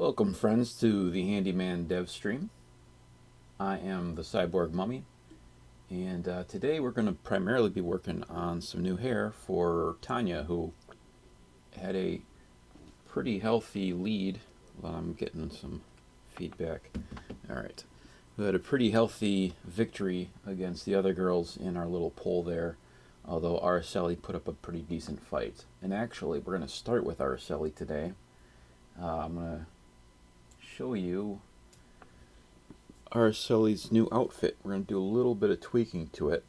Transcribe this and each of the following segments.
Welcome friends to the Handyman dev stream. I am the Cyborg Mummy, and today we're going to primarily be working on some new hair for Tanya, who had a pretty healthy lead. Well, I'm getting some feedback. Alright. We had a pretty healthy victory against the other girls in our little poll there, although Araceli put up a pretty decent fight. And actually, we're going to start with Araceli today. I'm going to show you Araceli's new outfit. We're going to do a little bit of tweaking to it.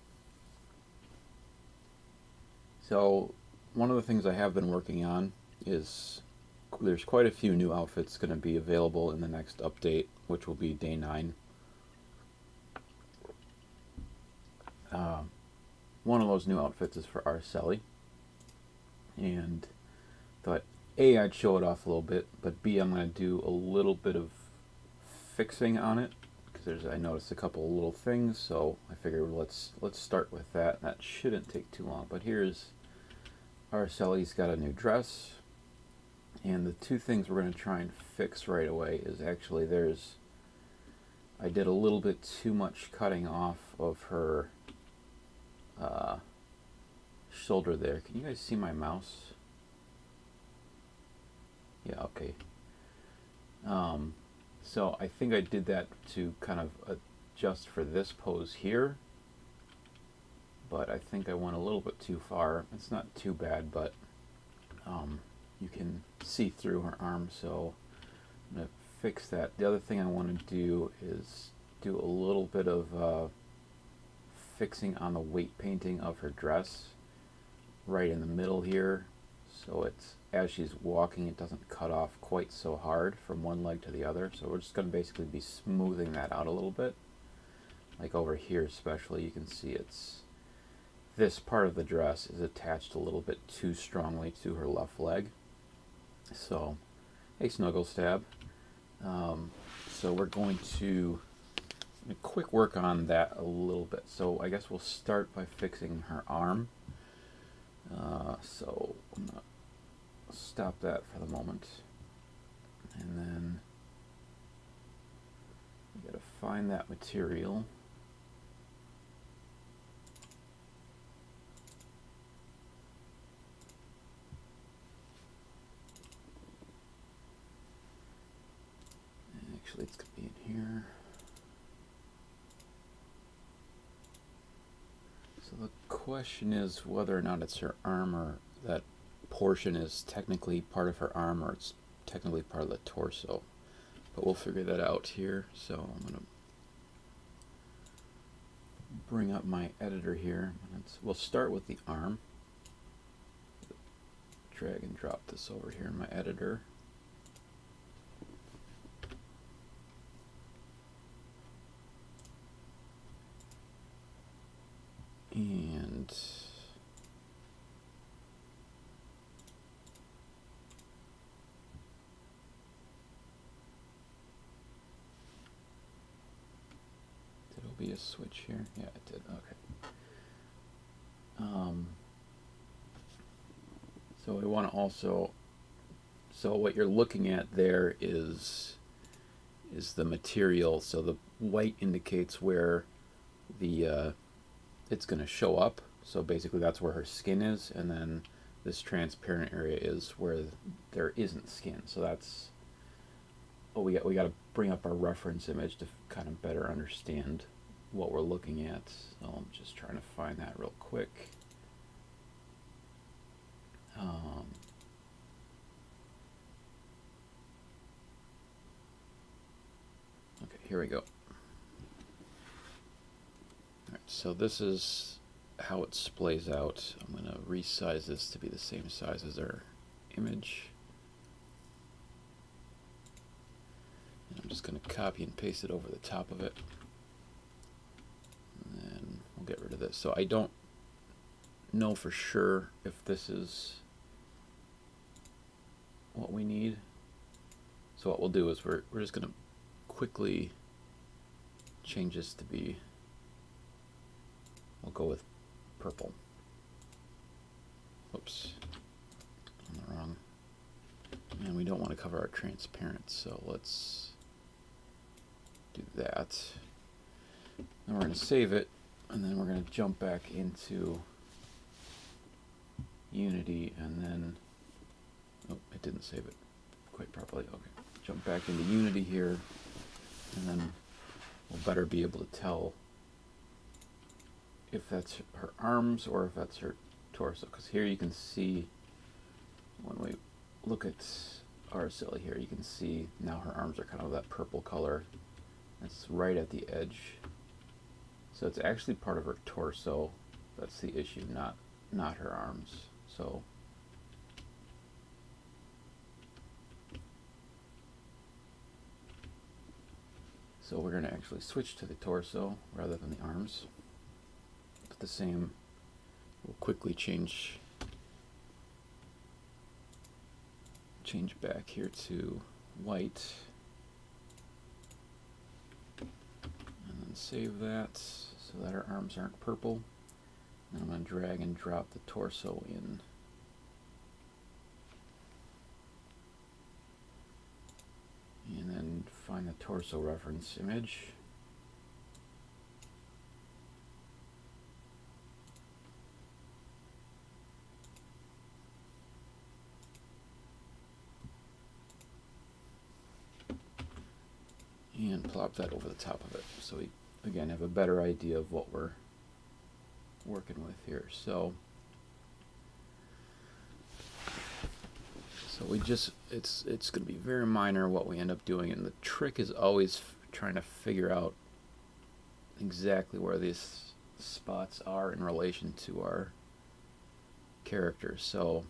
So one of the things I have been working on is there's quite a few new outfits going to be available in the next update, which will be day 9. One of those new outfits is for Araceli, and thought A, I'd show it off a little bit, but B, I'm going to do a little bit of fixing on it because I noticed a couple of little things, so I figured let's start with that. That shouldn't take too long. But here's Araceli's got a new dress, and the two things we're going to try and fix right away is actually I did a little bit too much cutting off of her shoulder there. Can you guys see my mouse? Yeah, okay. So I think I did that to kind of adjust for this pose here, but I think I went a little bit too far. It's not too bad, but you can see through her arm, so I'm going to fix that. The other thing I want to do is do a little bit of fixing on the weight painting of her dress right in the middle here, so it's as she's walking it doesn't cut off quite so hard from one leg to the other. So we're just going to basically be smoothing that out a little bit. Like over here especially, you can see this part of the dress is attached a little bit too strongly to her left leg. So hey Snuggle Stab. So we're going to quick work on that a little bit. So I guess we'll start by fixing her arm. So I'm going to stop that for the moment. And then we got to find that material. Actually, it's going to be in here. So the question is whether or not it's her arm, or that portion is technically part of her arm, or it's technically part of the torso. But we'll figure that out here. So I'm going to bring up my editor here. We'll start with the arm. Drag and drop this over here in my editor. And did it be a switch here? Yeah, it did. Okay. So we want to also, so what you're looking at there is the material. So the white indicates where the it's going to show up. So basically that's where her skin is, and then this transparent area is where there isn't skin. So that's we got to bring up our reference image to kind of better understand what we're looking at. So I'm just trying to find that real quick. Okay, here we go. Alright, so this is how it splays out. I'm going to resize this to be the same size as our image. And I'm just going to copy and paste it over the top of it. And then we'll get rid of this. So I don't know for sure if this is what we need. So what we'll do is we're just going to quickly change this to be, we'll go with purple. Oops, on the wrong. And we don't want to cover our transparent, so let's do that. Then we're going to save it, and then we're going to jump back into Unity, and then, oh, it didn't save it quite properly. Okay, jump back into Unity here, and then we'll better be able to tell if that's her arms or if that's her torso, because here you can see when we look at our silly here, you can see now her arms are kind of that purple color. It's right at the edge, so it's actually part of her torso. That's the issue, not her arms. So we're going to actually switch to the torso rather than the arms. But the same, we'll quickly change back here to white, and then save that so that our arms aren't purple. And I'm going to drag and drop the torso in. And then find the torso reference image. And plop that over the top of it, so we again have a better idea of what we're working with here. So we just, it's going to be very minor what we end up doing, and the trick is always trying to figure out exactly where these spots are in relation to our characters. So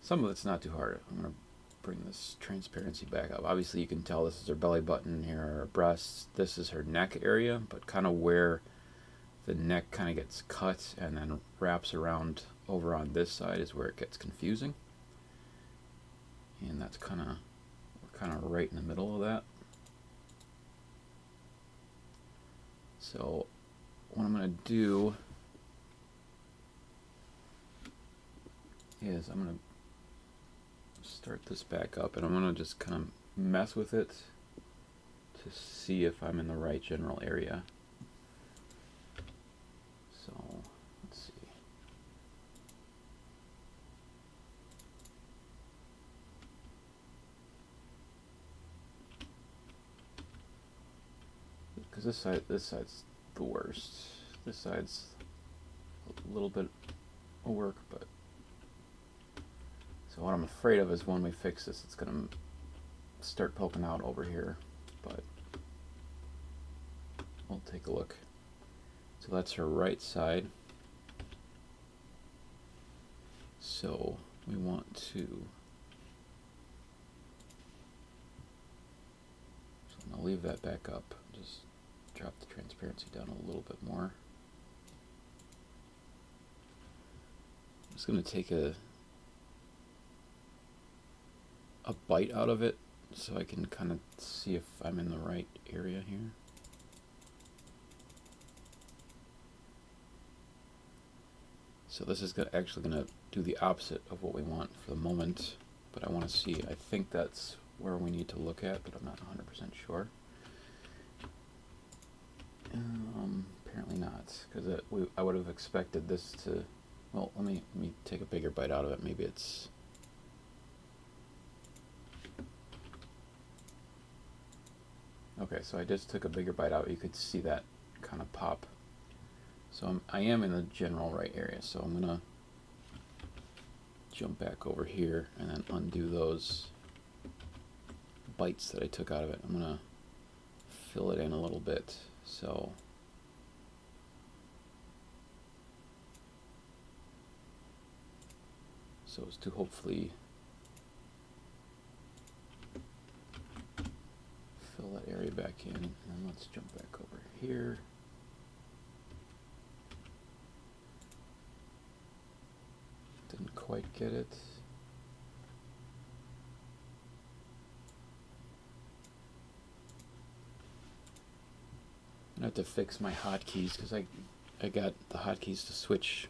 some of it's not too hard. I'm going to bring this transparency back up. Obviously you can tell this is her belly button, here are her breasts, this is her neck area, but kind of where the neck kind of gets cut and then wraps around over on this side is where it gets confusing. And that's we're kind of right in the middle of that. So what I'm going to do is I'm going to start this back up, and I'm going to just kind of mess with it to see if I'm in the right general area. So let's see. Because this side's the worst. This side's a little bit of work, but so what I'm afraid of is when we fix this, it's going to start poking out over here, but we'll take a look. So that's her right side. So we want to, so I'm going to leave that back up. Just drop the transparency down a little bit more. I'm just going to take a bite out of it so I can kind of see if I'm in the right area here. So this is actually going to do the opposite of what we want for the moment, but I want to see. I think that's where we need to look at, but I'm not 100% sure. Apparently not, because I would have expected this to, well, let me take a bigger bite out of it. Maybe it's, okay, so I just took a bigger bite out. You could see that kind of pop. So I am in the general right area, so I'm going to jump back over here and then undo those bites that I took out of it. I'm going to fill it in a little bit. So as to hopefully fill that area back in. And then let's jump back over here. Didn't quite get it. I have to fix my hotkeys because I got the hotkeys to switch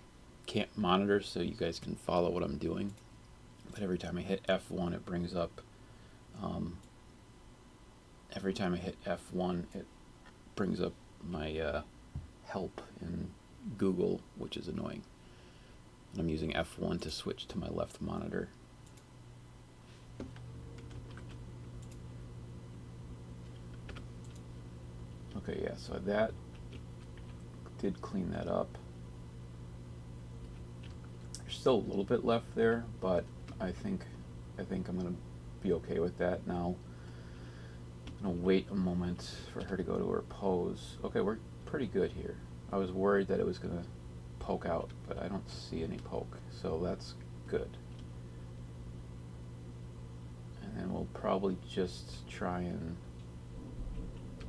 monitors so you guys can follow what I'm doing. but every time I hit F1 it brings up, every time I hit F1 it brings up my help in Google, which is annoying. And I'm using F1 to switch to my left monitor. Okay, yeah, so that did clean that up. There's still a little bit left there, but I think I'm gonna be okay with that now. I'm gonna wait a moment for her to go to her pose. Okay, we're pretty good here. I was worried that it was gonna poke out, but I don't see any poke, so that's good. And then we'll probably just try and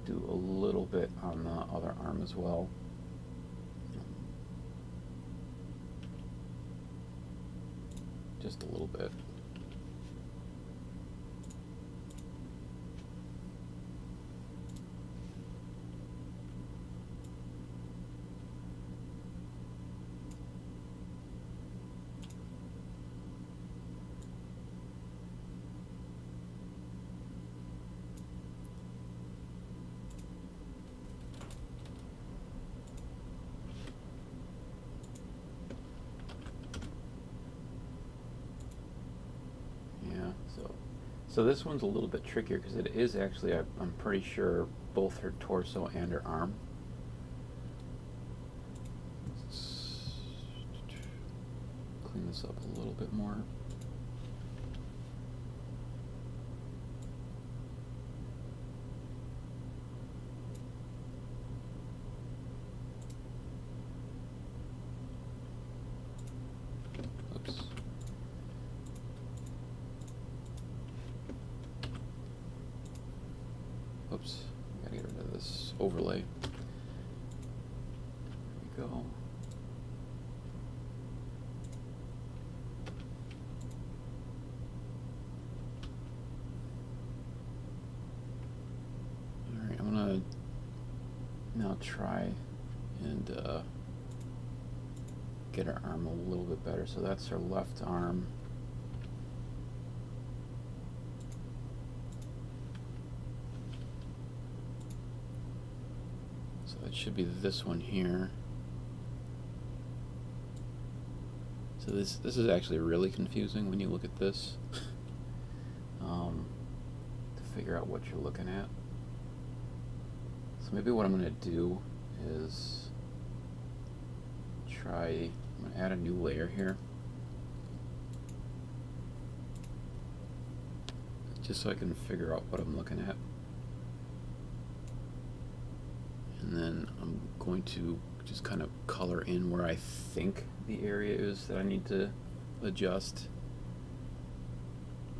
do a little bit on the other arm as well. Just a little bit. So this one's a little bit trickier because it is actually, I'm pretty sure, both her torso and her arm. Let's clean this up a little bit more. Oops, I gotta get rid of this overlay. There we go. Alright, I'm gonna now try and get her arm a little bit better. So that's her left arm. It should be this one here. So this is actually really confusing when you look at this to figure out what you're looking at. So maybe what I'm going to do is I'm going to add a new layer here, just so I can figure out what I'm looking at. And then I'm going to just kind of color in where I think the area is that I need to adjust.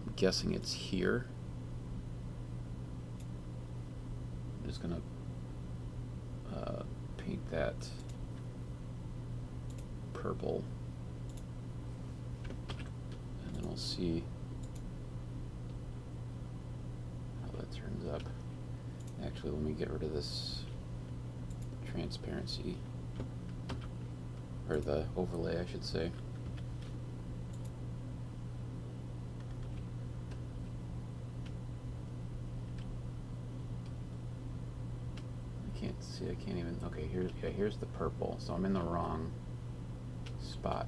I'm guessing it's here. I'm just going to paint that purple, and then we'll see how that turns up. Actually, let me get rid of this transparency, or the overlay, I should say. I can't see, I can't even, okay, here's the purple, so I'm in the wrong spot.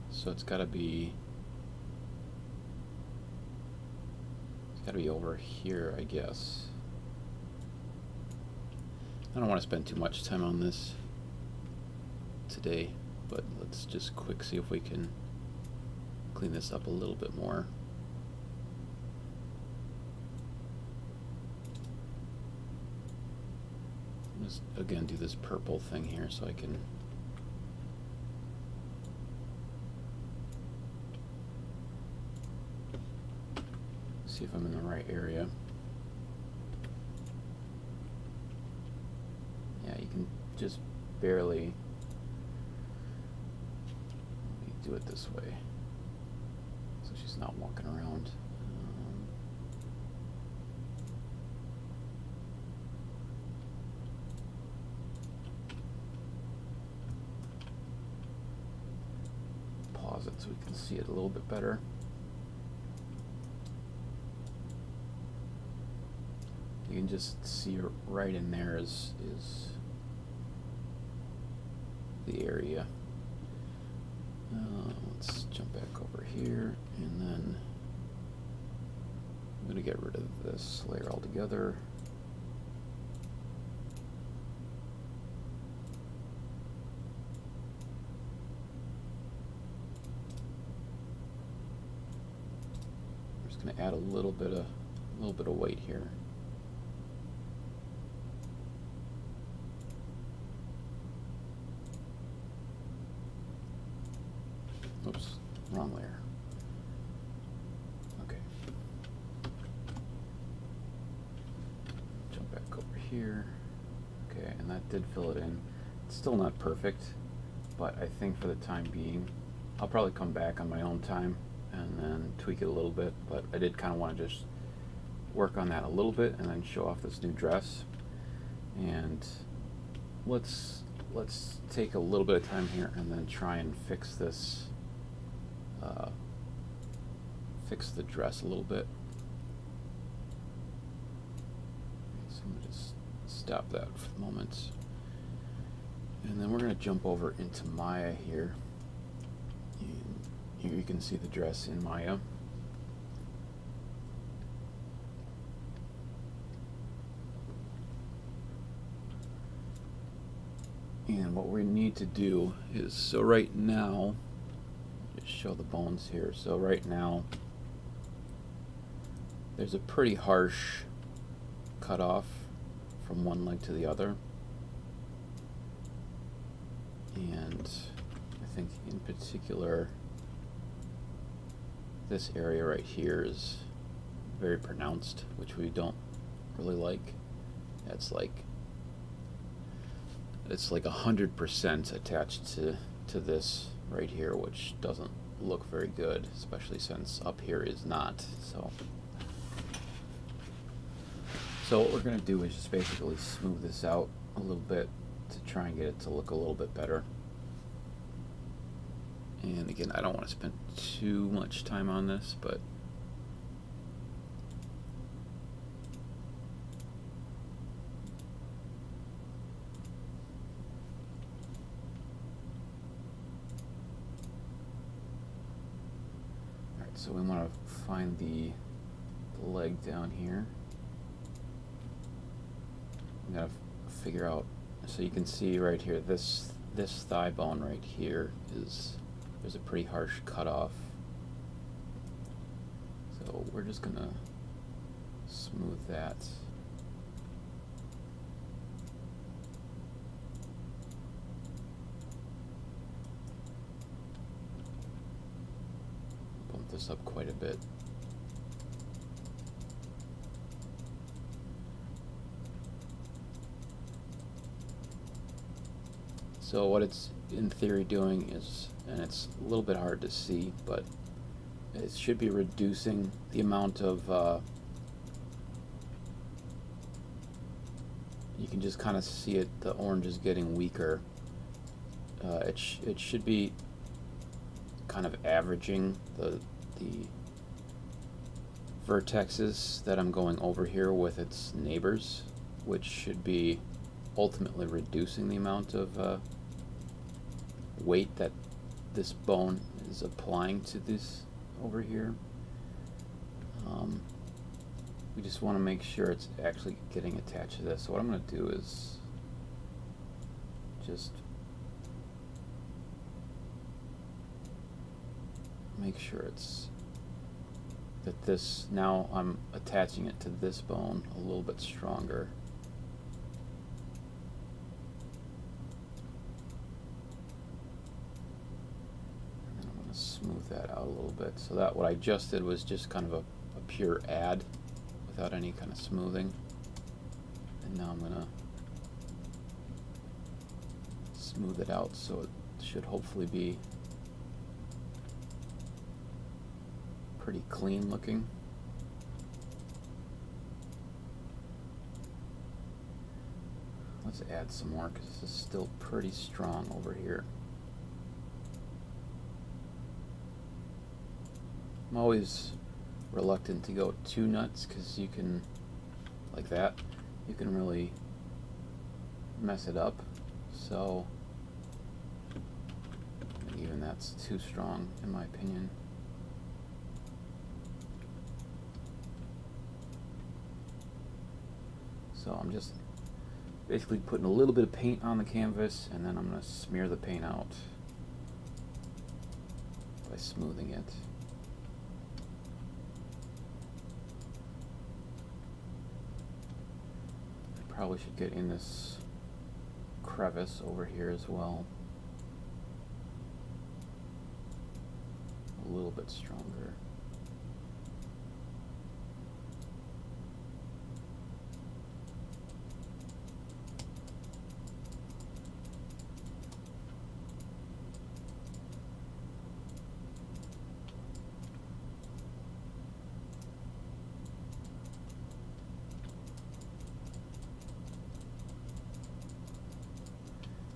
So it's got to be over here, I guess. I don't want to spend too much time on this today, but let's just quick see if we can clean this up a little bit more. Just again do this purple thing here so I can see if I'm in the right area. Yeah, you can just barely. Let me do it this way so she's not walking around. see it a little bit better. You can just see right in there is the area. Let's jump back over here, and then I'm going to get rid of this layer altogether. I'm just going to add a little bit of weight here. Oops, wrong layer. Okay. Jump back over here. Okay, and that did fill it in. It's still not perfect, but I think for the time being, I'll probably come back on my own time and then tweak it a little bit, but I did kind of want to just work on that a little bit and then show off this new dress. And let's take a little bit of time here and then try and fix this. Fix the dress a little bit. So I'm going to just stop that for the moment. And then we're going to jump over into Maya here. And here you can see the dress in Maya. And what we need to do is, so right now, just show the bones here. So right now, there's a pretty harsh cutoff from one leg to the other. And I think in particular, this area right here is very pronounced, which we don't really like. It's like 100% attached to this right here, which doesn't look very good, especially since up here is not. So what we're going to do is just basically smooth this out a little bit to try and get it to look a little bit better. And again, I don't want to spend too much time on this, but alright, so we want to find the leg down here. I'm going to figure out, so you can see right here, this thigh bone right here there's a pretty harsh cutoff. So we're just going to smooth that. Bump this up quite a bit. So what it's in theory doing is, and it's a little bit hard to see, but it should be reducing the amount of, you can just kind of see it, the orange is getting weaker. It should be kind of averaging the vertexes that I'm going over here with its neighbors, which should be ultimately reducing the amount of weight that this bone is applying to this over here. We just want to make sure it's actually getting attached to this. So what I'm going to do is just make sure it's that this, now I'm attaching it to this bone a little bit stronger. Smooth that out a little bit, so that what I just did was just kind of a pure add without any kind of smoothing. And now I'm going to smooth it out, so it should hopefully be pretty clean looking. Let's add some more because this is still pretty strong over here. I'm always reluctant to go too nuts because you can, like that, you can really mess it up. So even that's too strong in my opinion. So I'm just basically putting a little bit of paint on the canvas, and then I'm going to smear the paint out by smoothing it. I probably should get in this crevice over here as well. A little bit stronger.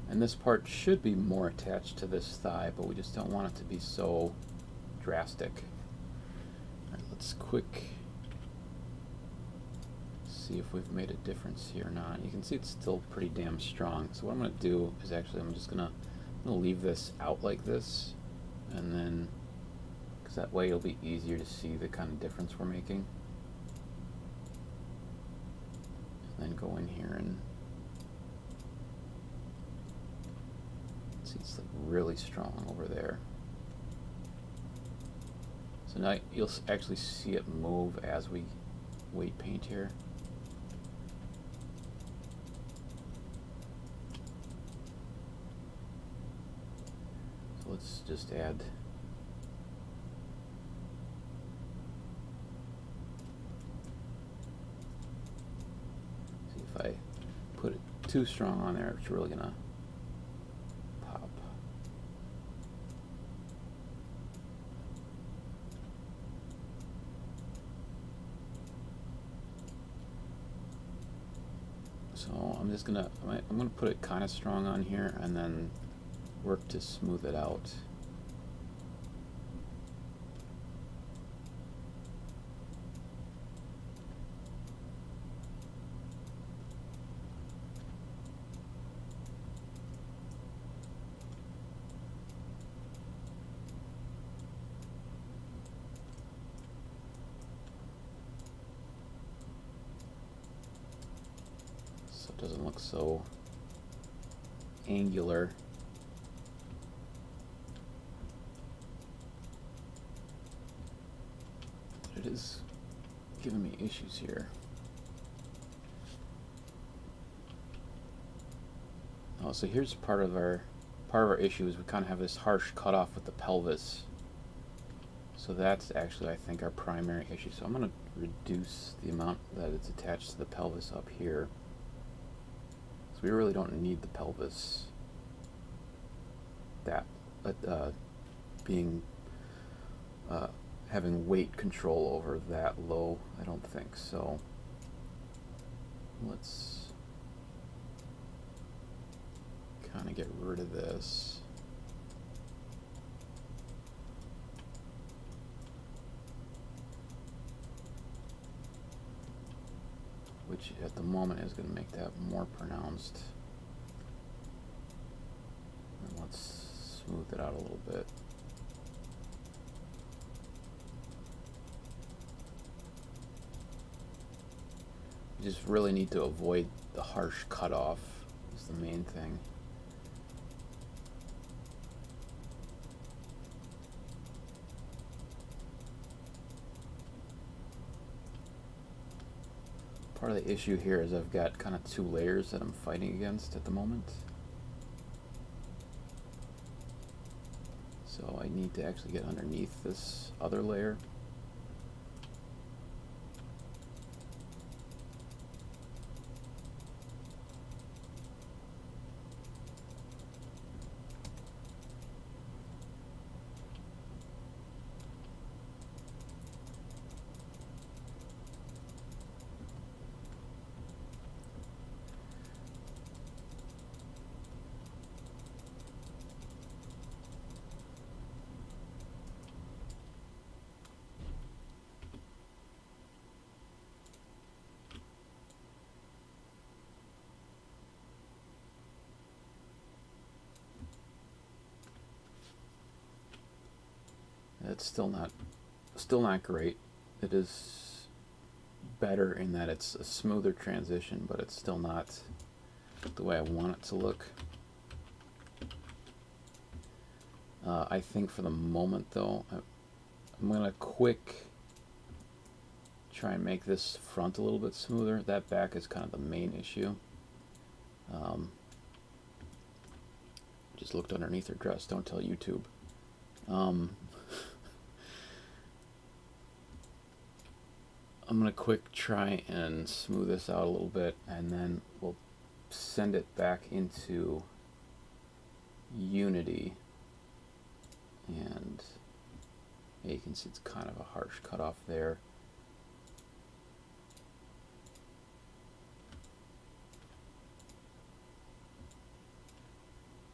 And this part should be more attached to this thigh, but we just don't want it to be so drastic. All right, let's see if we've made a difference here or not. You can see it's still pretty damn strong. So what I'm going to do is actually I'm just going to leave this out like this, and then because that way it'll be easier to see the kind of difference we're making. And then go in here and see it's like really strong over there. So now you'll actually see it move as we weight paint here. So let's just add see if I put it too strong on there, it's really gonna pop. So I'm just gonna put it kind of strong on here and then work to smooth it out. So it doesn't look so angular. It is giving me issues here. Oh, so here's part of our issue is we kind of have this harsh cutoff with the pelvis. So that's actually, I think, our primary issue. So I'm going to reduce the amount that it's attached to the pelvis up here. So we really don't need the pelvis having weight control over that low. I don't think so. Let's kind of get rid of this. Which at the moment is going to make that more pronounced. And let's smooth it out a little bit. You just really need to avoid the harsh cutoff is the main thing. Part of the issue here is I've got kind of two layers that I'm fighting against at the moment. So I need to actually get underneath this other layer. it's still not great. It is better in that it's a smoother transition, but it's still not the way I want it to look. I think for the moment though, I'm gonna quick try and make this front a little bit smoother. That back is kind of the main issue. Just looked underneath her dress. Don't tell YouTube. I'm gonna quick try and smooth this out a little bit, and then we'll send it back into Unity. And yeah, you can see it's kind of a harsh cutoff there.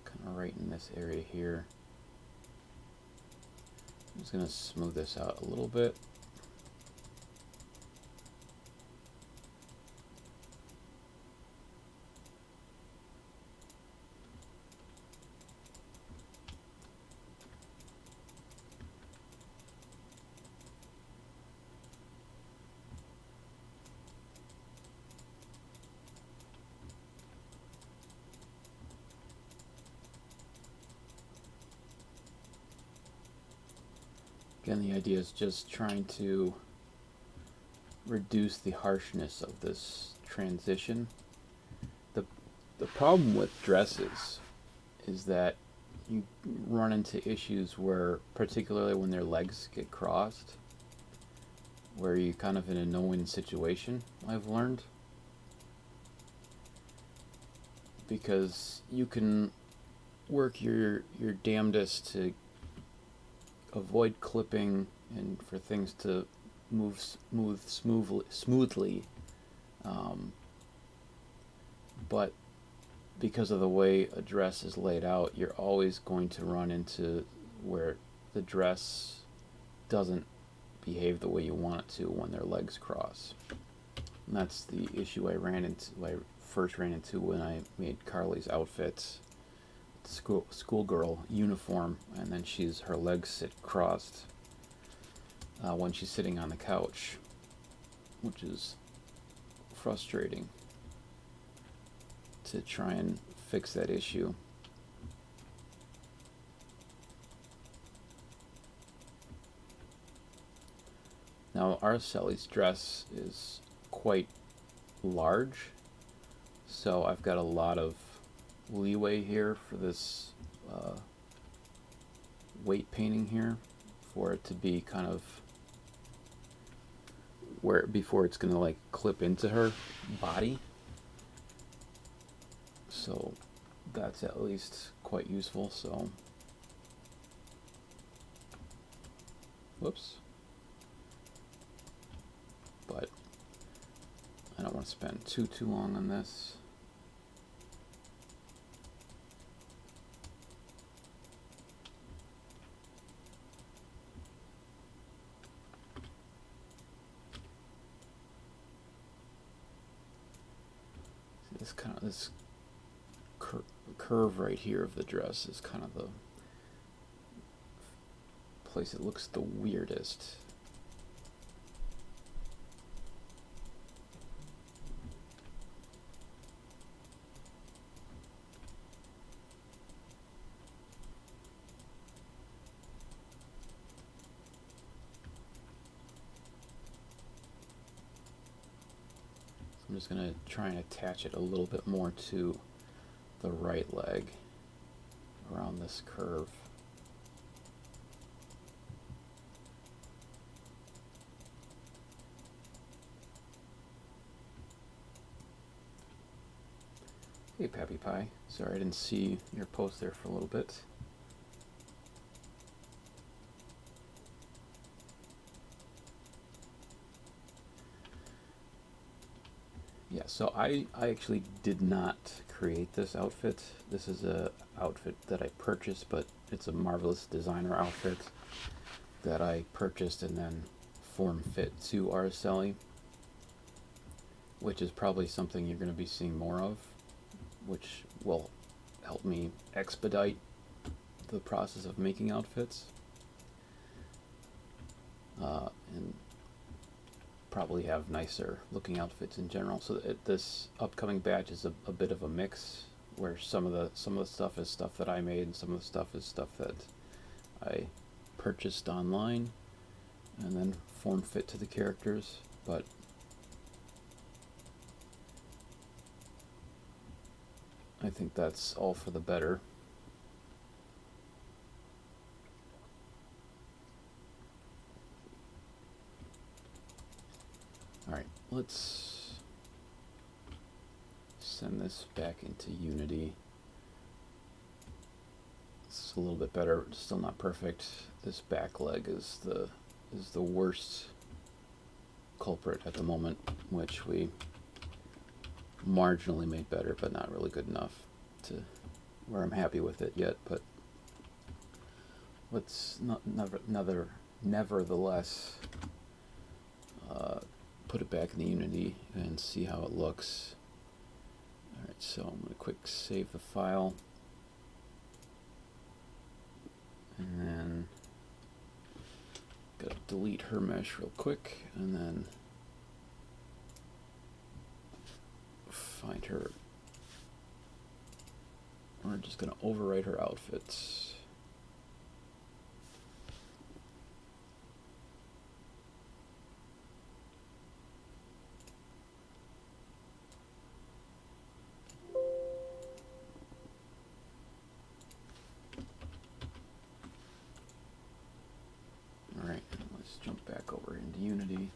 Kind of right in this area here. I'm just going to smooth this out a little bit. Again, the idea is just trying to reduce the harshness of this transition. The problem with dresses is that you run into issues where, particularly when their legs get crossed, where you're kind of in a no-win situation, I've learned. Because you can work your damnedest to avoid clipping and for things to move smoothly, but because of the way a dress is laid out, you're always going to run into where the dress doesn't behave the way you want it to when their legs cross. And that's the issue I first ran into when I made Carly's outfits. Schoolgirl uniform, and then her legs sit crossed when she's sitting on the couch, which is frustrating to try and fix that issue. Now Araceli's dress is quite large, so I've got a lot of leeway here for this weight painting here, for it to be kind of before it's gonna like clip into her body. So that's at least quite useful. So whoops, but I don't want to spend too long on this. This curve right here of the dress is kind of the place it looks the weirdest. I'm just going to try and attach it a little bit more to the right leg around this curve. Hey Pappy Pie, sorry I didn't see your post there for a little bit. Yeah, so I actually did not create this outfit. This is a outfit that I purchased, but it's a Marvelous Designer outfit that I purchased and then form fit to Araceli, which is probably something you're going to be seeing more of, which will help me expedite the process of making outfits. and probably have nicer looking outfits in general. So this upcoming batch is a bit of a mix, where some of the stuff is stuff that I made, and some of the stuff is stuff that I purchased online and then form fit to the characters. But I think that's all for the better. Alright, let's send this back into Unity. It's a little bit better, still not perfect. This back leg is the worst culprit at the moment, which we marginally made better, but not really good enough to where I'm happy with it yet. But let's nevertheless put it back in the Unity and see how it looks. Alright, so I'm going to quick save the file, and then gotta delete her mesh real quick, and then find her. We're just going to overwrite her outfits. Alright, let's jump back over into Unity.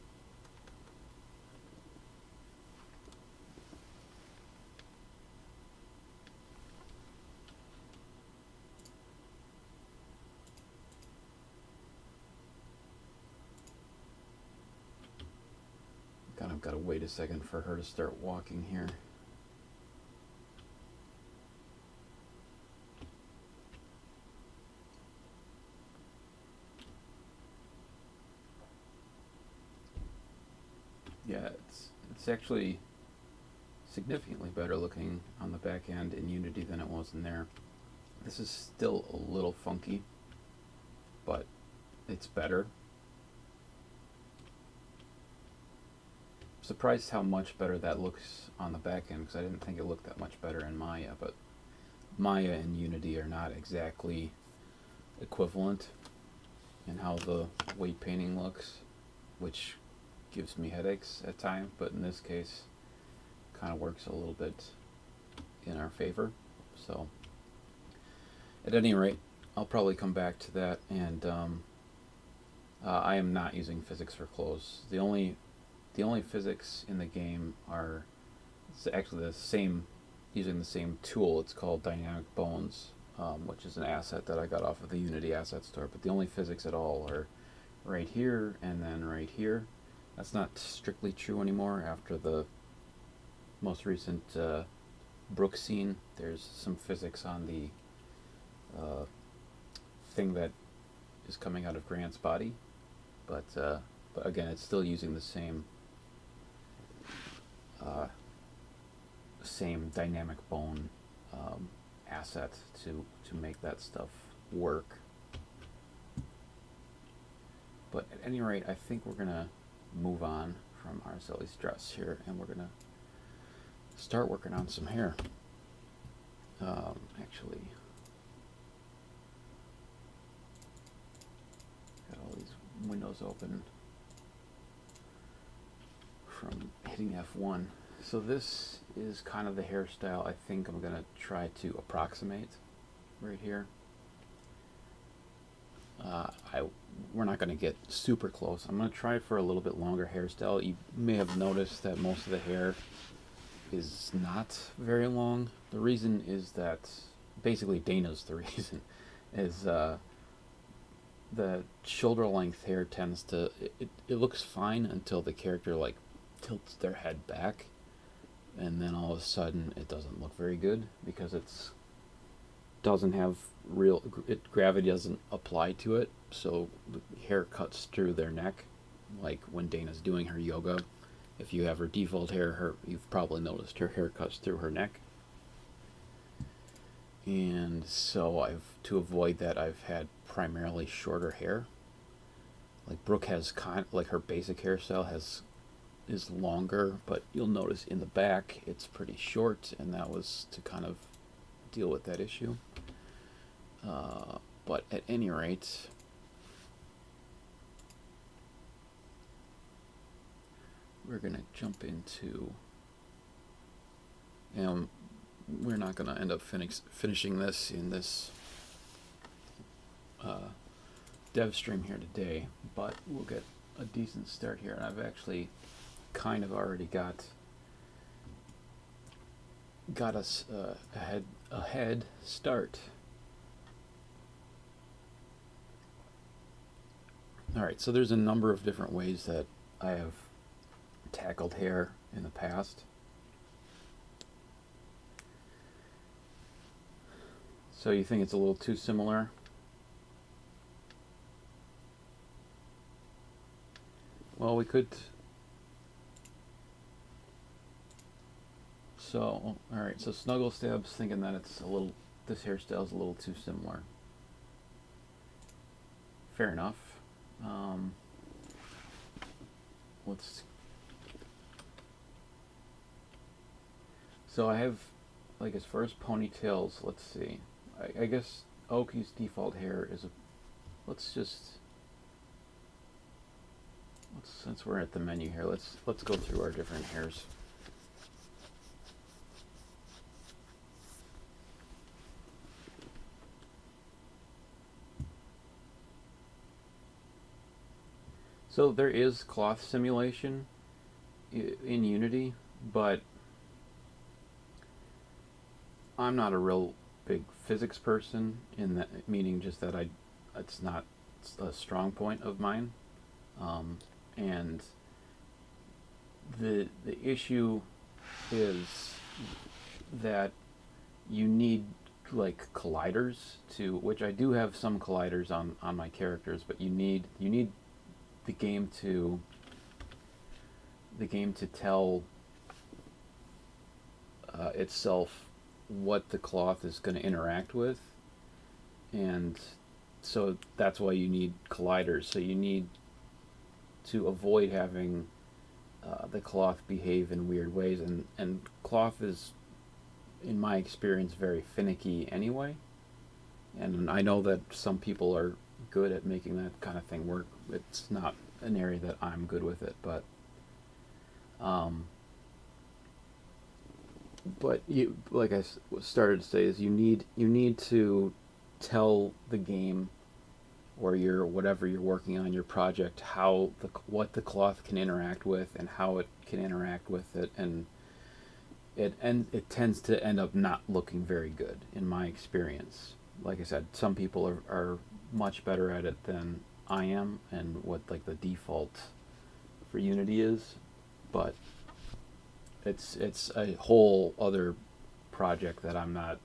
I've got to wait a second for her to start walking here. Yeah, it's actually significantly better looking on the back end in Unity than it was in there. This is still a little funky, but it's better. Surprised how much better that looks on the back end, because I didn't think it looked that much better in Maya, but Maya and Unity are not exactly equivalent in how the weight painting looks, which gives me headaches at times, but in this case kind of works a little bit in our favor. So at any rate, I'll probably come back to that, and I am not using physics for clothes. The only physics in the game are, it's actually the same, using the same tool. It's called Dynamic Bones, which is an asset that I got off of the Unity asset store, but the only physics at all are right here and then right here. That's not strictly true anymore after the most recent Brook scene. There's some physics on the thing that is coming out of Grant's body, but again, it's still using the same dynamic bone asset to make that stuff work. But at any rate, I think we're gonna move on from Araceli's dress here, and we're gonna start working on some hair. Actually, got all these windows open from hitting F1. So this is kind of the hairstyle I think I'm gonna try to approximate right here. We're not going to get super close. I'm going to try for a little bit longer hairstyle. You may have noticed that most of the hair is not very long. The reason is that, basically Dana's the reason, is the shoulder length hair tends to, it looks fine until the character like tilts their head back, and then all of a sudden it doesn't look very good because it's doesn't have gravity doesn't apply to it, so the hair cuts through their neck, like when Dana's doing her yoga. If you have her default hair, you've probably noticed her hair cuts through her neck. And so to avoid that, I've had primarily shorter hair. like Brooke has like her basic hairstyle is longer, but you'll notice in the back it's pretty short, and that was to kind of deal with that issue. But at any rate, we're going to jump into, and we're not going to end up finishing this in this dev stream here today, but we'll get a decent start here. And I've actually kind of already got us a head start. Alright, so there's a number of different ways that I have tackled hair in the past. So you think it's a little too similar? Well, we could. So, alright, so Snuggle Stab's thinking that it's a little, this hairstyle is a little too similar. Fair enough. So I have, like, as far as ponytails, let's see. I guess Oki's default hair is since we're at the menu here, let's go through our different hairs. So there is cloth simulation in Unity, but I'm not a real big physics person, in that meaning just that it's not a strong point of mine, and the issue is that you need like colliders to, which I do have some colliders on my characters, but you need the game to tell itself what the cloth is going to interact with, and so that's why you need colliders. So you need to avoid having the cloth behave in weird ways, and cloth is, in my experience, very finicky anyway, and I know that some people are good at making that kind of thing work. It's not an area that I'm good with it, but you, like I started to say, is you need to tell the game, or whatever you're working on, your project, what the cloth can interact with and how it can interact with it, and it tends to end up not looking very good in my experience. Like I said, some people are much better at it than I am, and what like the default for Unity is, but it's a whole other project that I'm not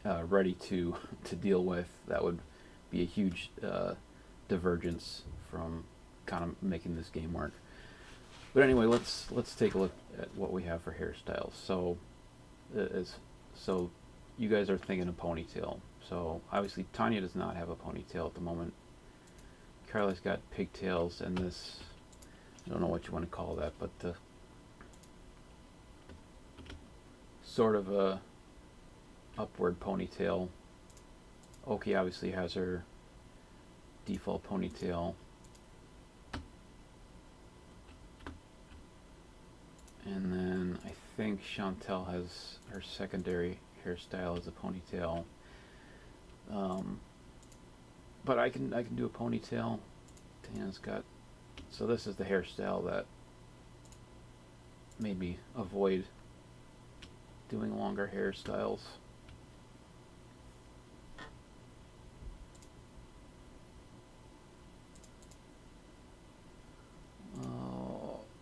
ready to deal with. That would be a huge divergence from kind of making this game work. But anyway, let's take a look at what we have for hairstyles. So you guys are thinking a ponytail. So obviously Tanya does not have a ponytail at the moment. Carla's got pigtails, and this, I don't know what you want to call that, but the sort of a upward ponytail. Oki obviously has her default ponytail. And then I think Chantel has her secondary hairstyle as a ponytail. But I can do a ponytail. Tanya's got, so this is the hairstyle that made me avoid doing longer hairstyles.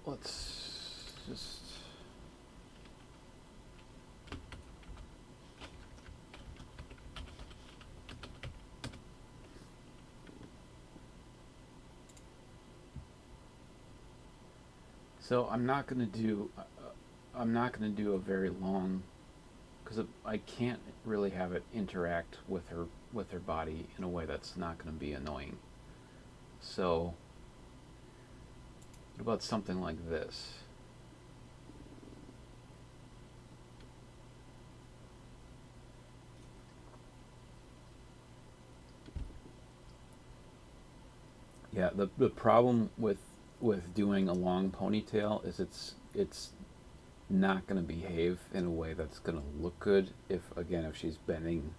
Let's just so I'm not going to do a very long, because I can't really have it interact with her body in a way that's not going to be annoying. So what about something like this? Yeah, the problem with doing a long ponytail is it's not going to behave in a way that's going to look good if she's bending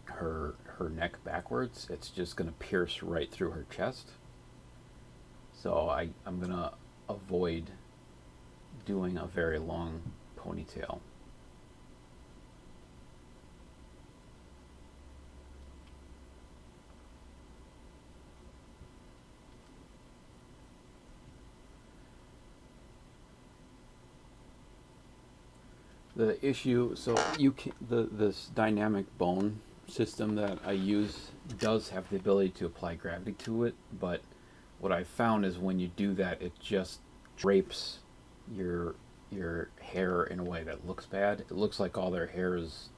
her neck backwards. It's just going to pierce right through her chest. So I'm going to avoid doing a very long ponytail. The issue, so this dynamic bone system that I use does have the ability to apply gravity to it, but what I found is when you do that, it just drapes your hair in a way that looks bad. It looks like all their hair is,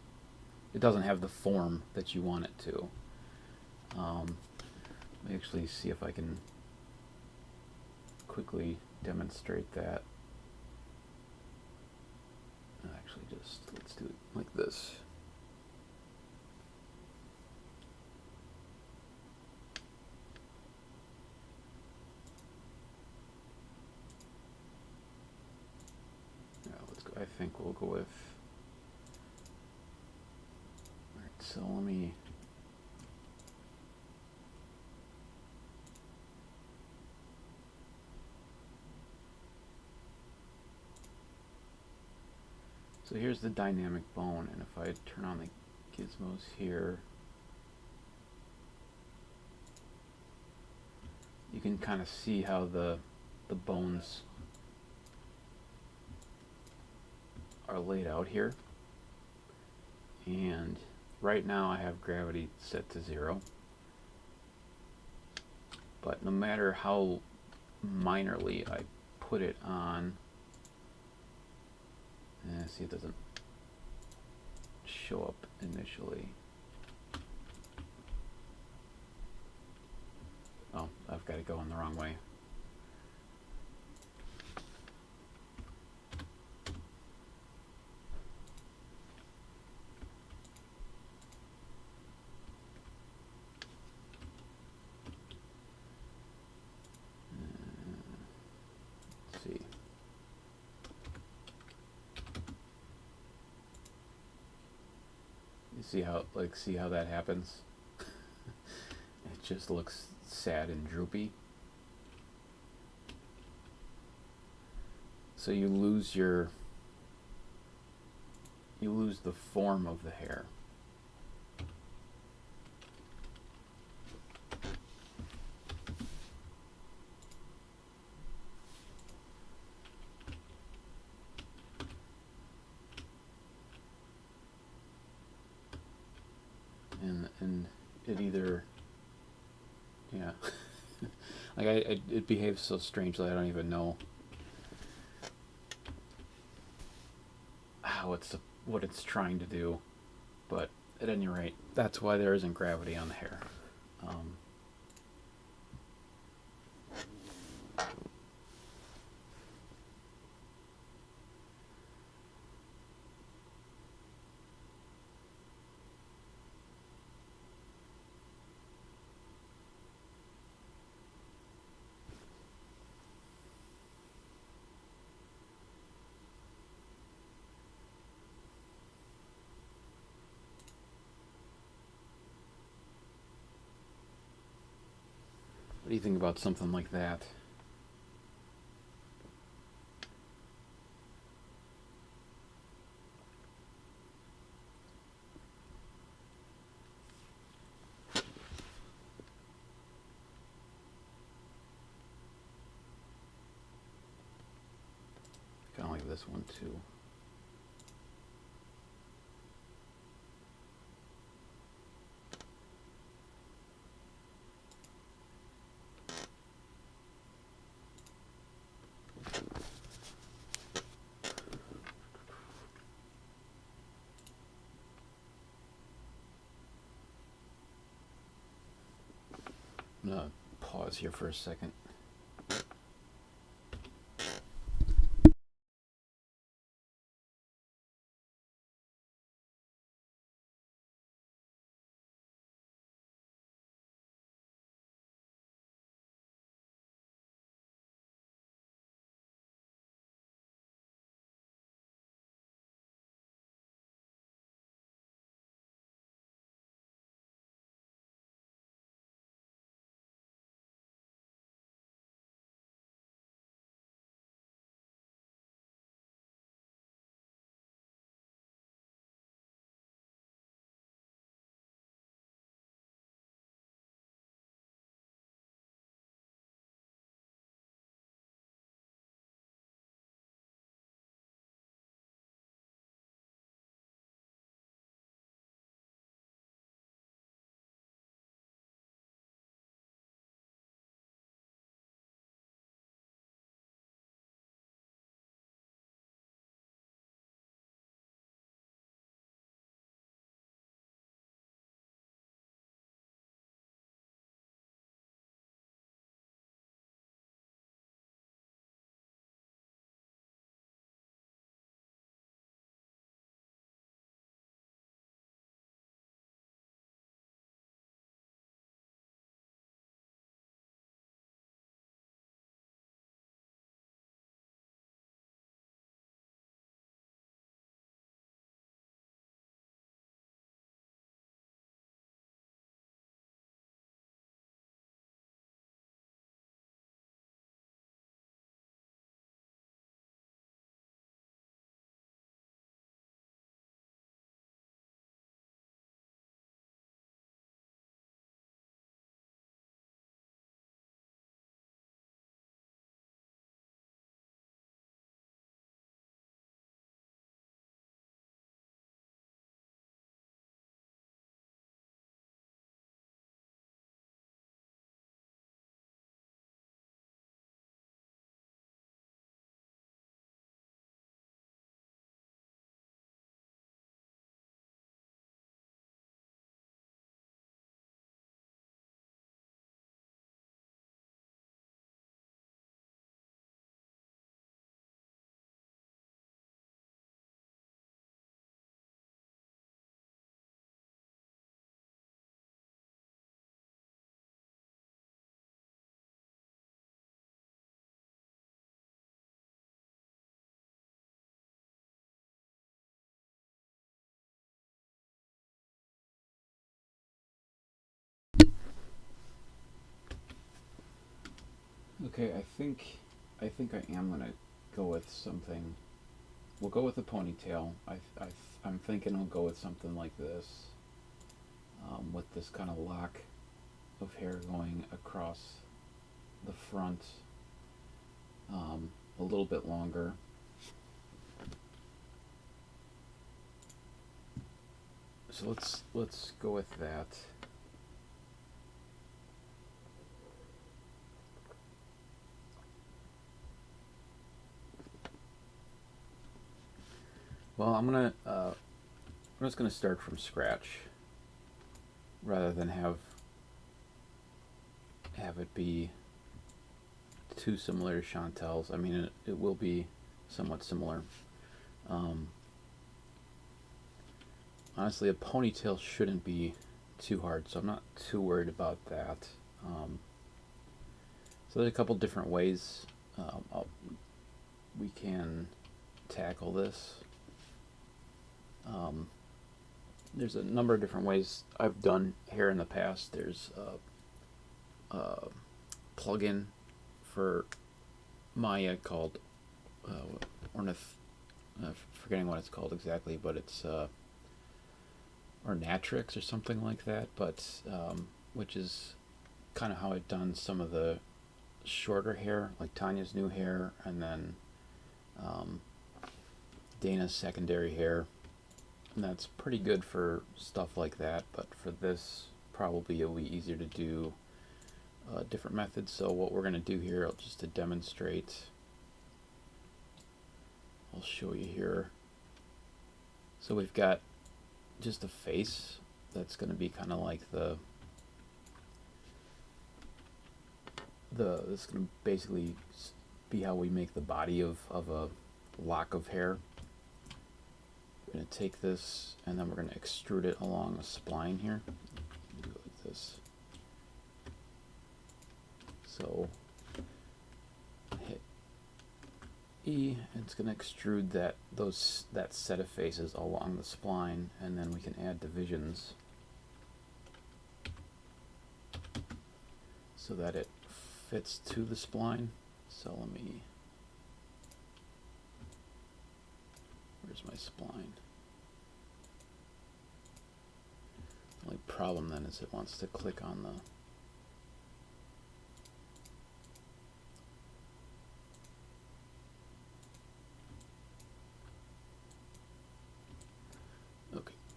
it doesn't have the form that you want it to. Let me actually see if I can quickly demonstrate that. Actually, just let's do it like this. Yeah, let's go. I think we'll go with. All right, so let me. So here's the dynamic bone, and if I turn on the gizmos here, you can kind of see how the bones are laid out here. And right now I have gravity set to 0. But no matter how minorly I put it on, see, it doesn't show up initially. Oh, I've got it going the wrong way. Let's see. See how that happens? It just looks sad and droopy. So you lose the form of the hair. And it either, yeah, like it behaves so strangely. I don't even know what it's trying to do, but at any rate, that's why there isn't gravity on the hair. What do you think about something like that? Kind of like this one too. pause here for a second. Okay, I think I am gonna go with something. We'll go with a ponytail. I'm thinking I'll go with something like this, with this kind of lock of hair going across the front, a little bit longer. So let's go with that. Well, I'm just gonna start from scratch rather than have it be too similar to Chantel's. I mean, it will be somewhat similar. Um, Honestly, a ponytail shouldn't be too hard, so I'm not too worried about that. So there's a couple different ways we can tackle this. There's a number of different ways I've done hair in the past. There's a plugin for Maya called Ornith. Forgetting what it's called exactly, but it's or Natrix or something like that. But which is kind of how I've done some of the shorter hair, like Tanya's new hair, and then Dana's secondary hair. And that's pretty good for stuff like that, but for this, probably it'll be easier to do different methods. So what we're going to do here, just to demonstrate, I'll show you here. So we've got just a face that's going to be kind of like the this is going to basically be how we make the body of a lock of hair. We're going to take this and then we're going to extrude it along a spline here. Do it like this. So hit E, and it's going to extrude that set of faces along the spline, and then we can add divisions so that it fits to the spline. So where's my spline? The only problem then is it wants to click on the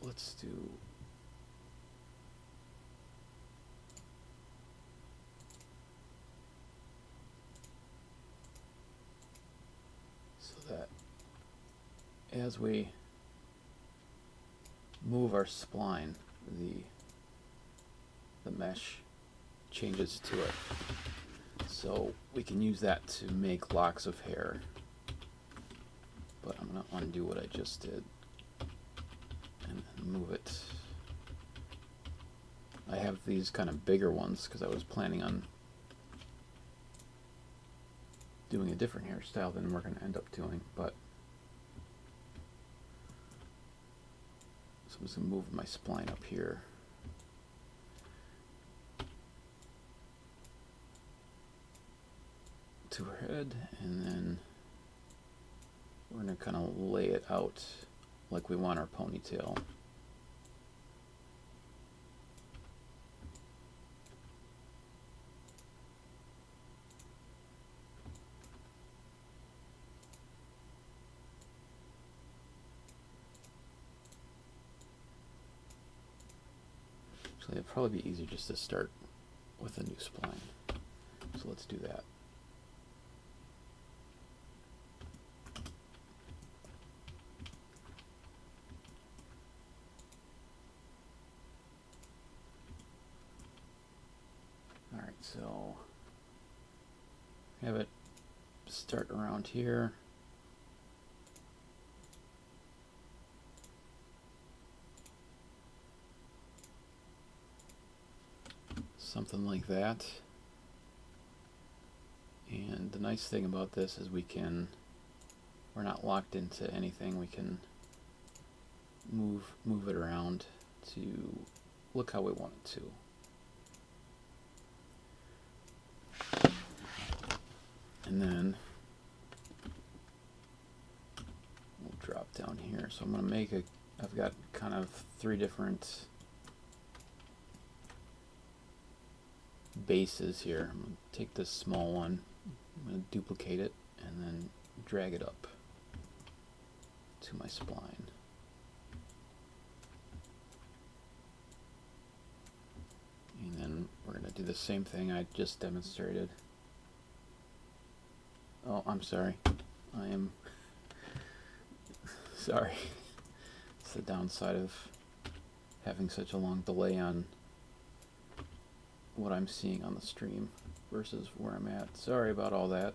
let's do so that as we move our spline, the mesh changes to it. So we can use that to make locks of hair. But I'm going to undo what I just did and move it. I have these kind of bigger ones because I was planning on doing a different hairstyle than we're going to end up doing, but so I'm just going to move my spline up here. To her head, and then we're going to kind of lay it out like we want our ponytail. So it'd probably be easier just to start with a new spline. So let's do that. Alright, so have it start around here. Something like that. And the nice thing about this is we're not locked into anything. We can move it around to look how we want it to. And then we'll drop down here. So I'm going to make I've got kind of 3 different bases here. I'm going to take this small one, I'm going to duplicate it, and then drag it up to my spline. And then we're going to do the same thing I just demonstrated. Oh, I'm sorry. I am sorry. It's the downside of having such a long delay on what I'm seeing on the stream versus where I'm at. Sorry about all that.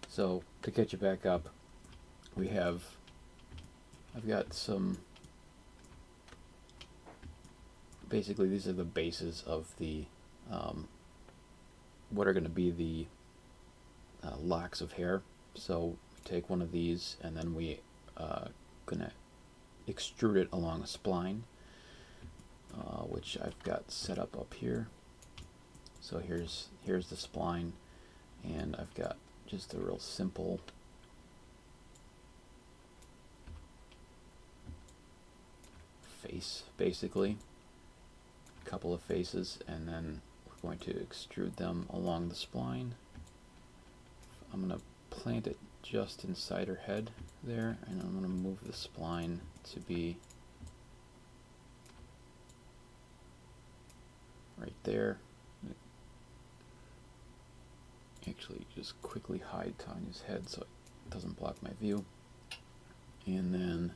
So to catch you back up, I've got some, basically these are the bases of the what are going to be the locks of hair. So take one of these and then we gonna extrude it along a spline, which I've got set up here. So here's the spline, and I've got just a real simple face, basically a couple of faces, and then we're going to extrude them along the spline. I'm going to plant it just inside her head there, and I'm going to move the spline to be right there. Actually, just quickly hide Tanya's head so it doesn't block my view. And then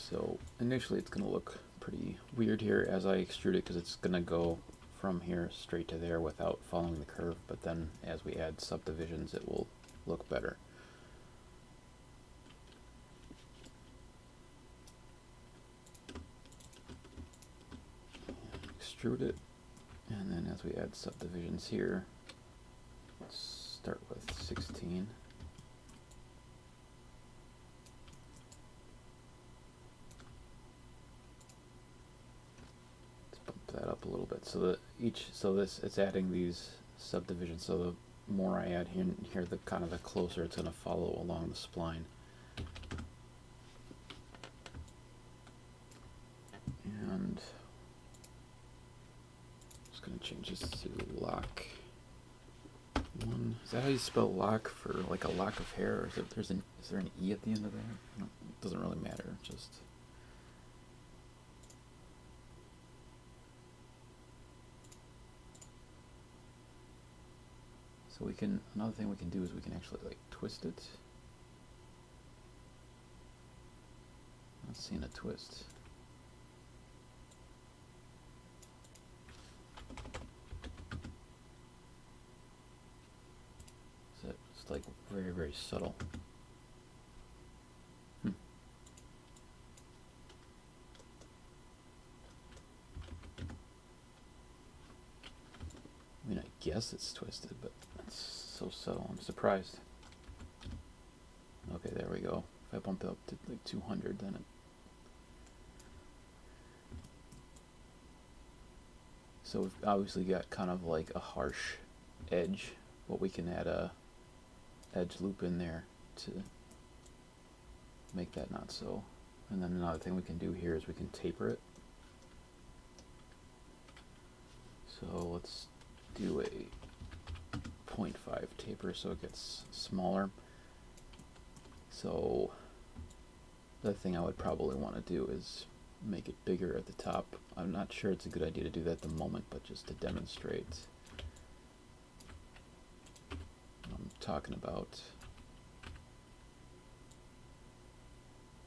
So initially it's going to look pretty weird here as I extrude it, because it's going to go from here straight to there without following the curve, but then as we add subdivisions it will look better. Extrude it, and then as we add subdivisions here, let's start with 16. That up a little bit, so that it's adding these subdivisions, so the more I add here, the kind of the closer it's going to follow along the spline. And I'm just going to change this to lock 1. Is that how you spell lock for like a lock of hair, or is there an E at the end of that? No, it doesn't really matter, just so we can, another thing we can do is we can actually like twist it. Not seeing a twist. So it's like very, very subtle. I mean, I guess it's twisted, but it's so subtle, I'm surprised. Okay, there we go. If I bump it up to like 200, then it... So we've obviously got kind of like a harsh edge, but we can add a edge loop in there to make that not so. And then another thing we can do here is we can taper it. So let's do a 0.5 taper so it gets smaller. So the thing I would probably want to do is make it bigger at the top. I'm not sure it's a good idea to do that at the moment, but just to demonstrate what I'm talking about.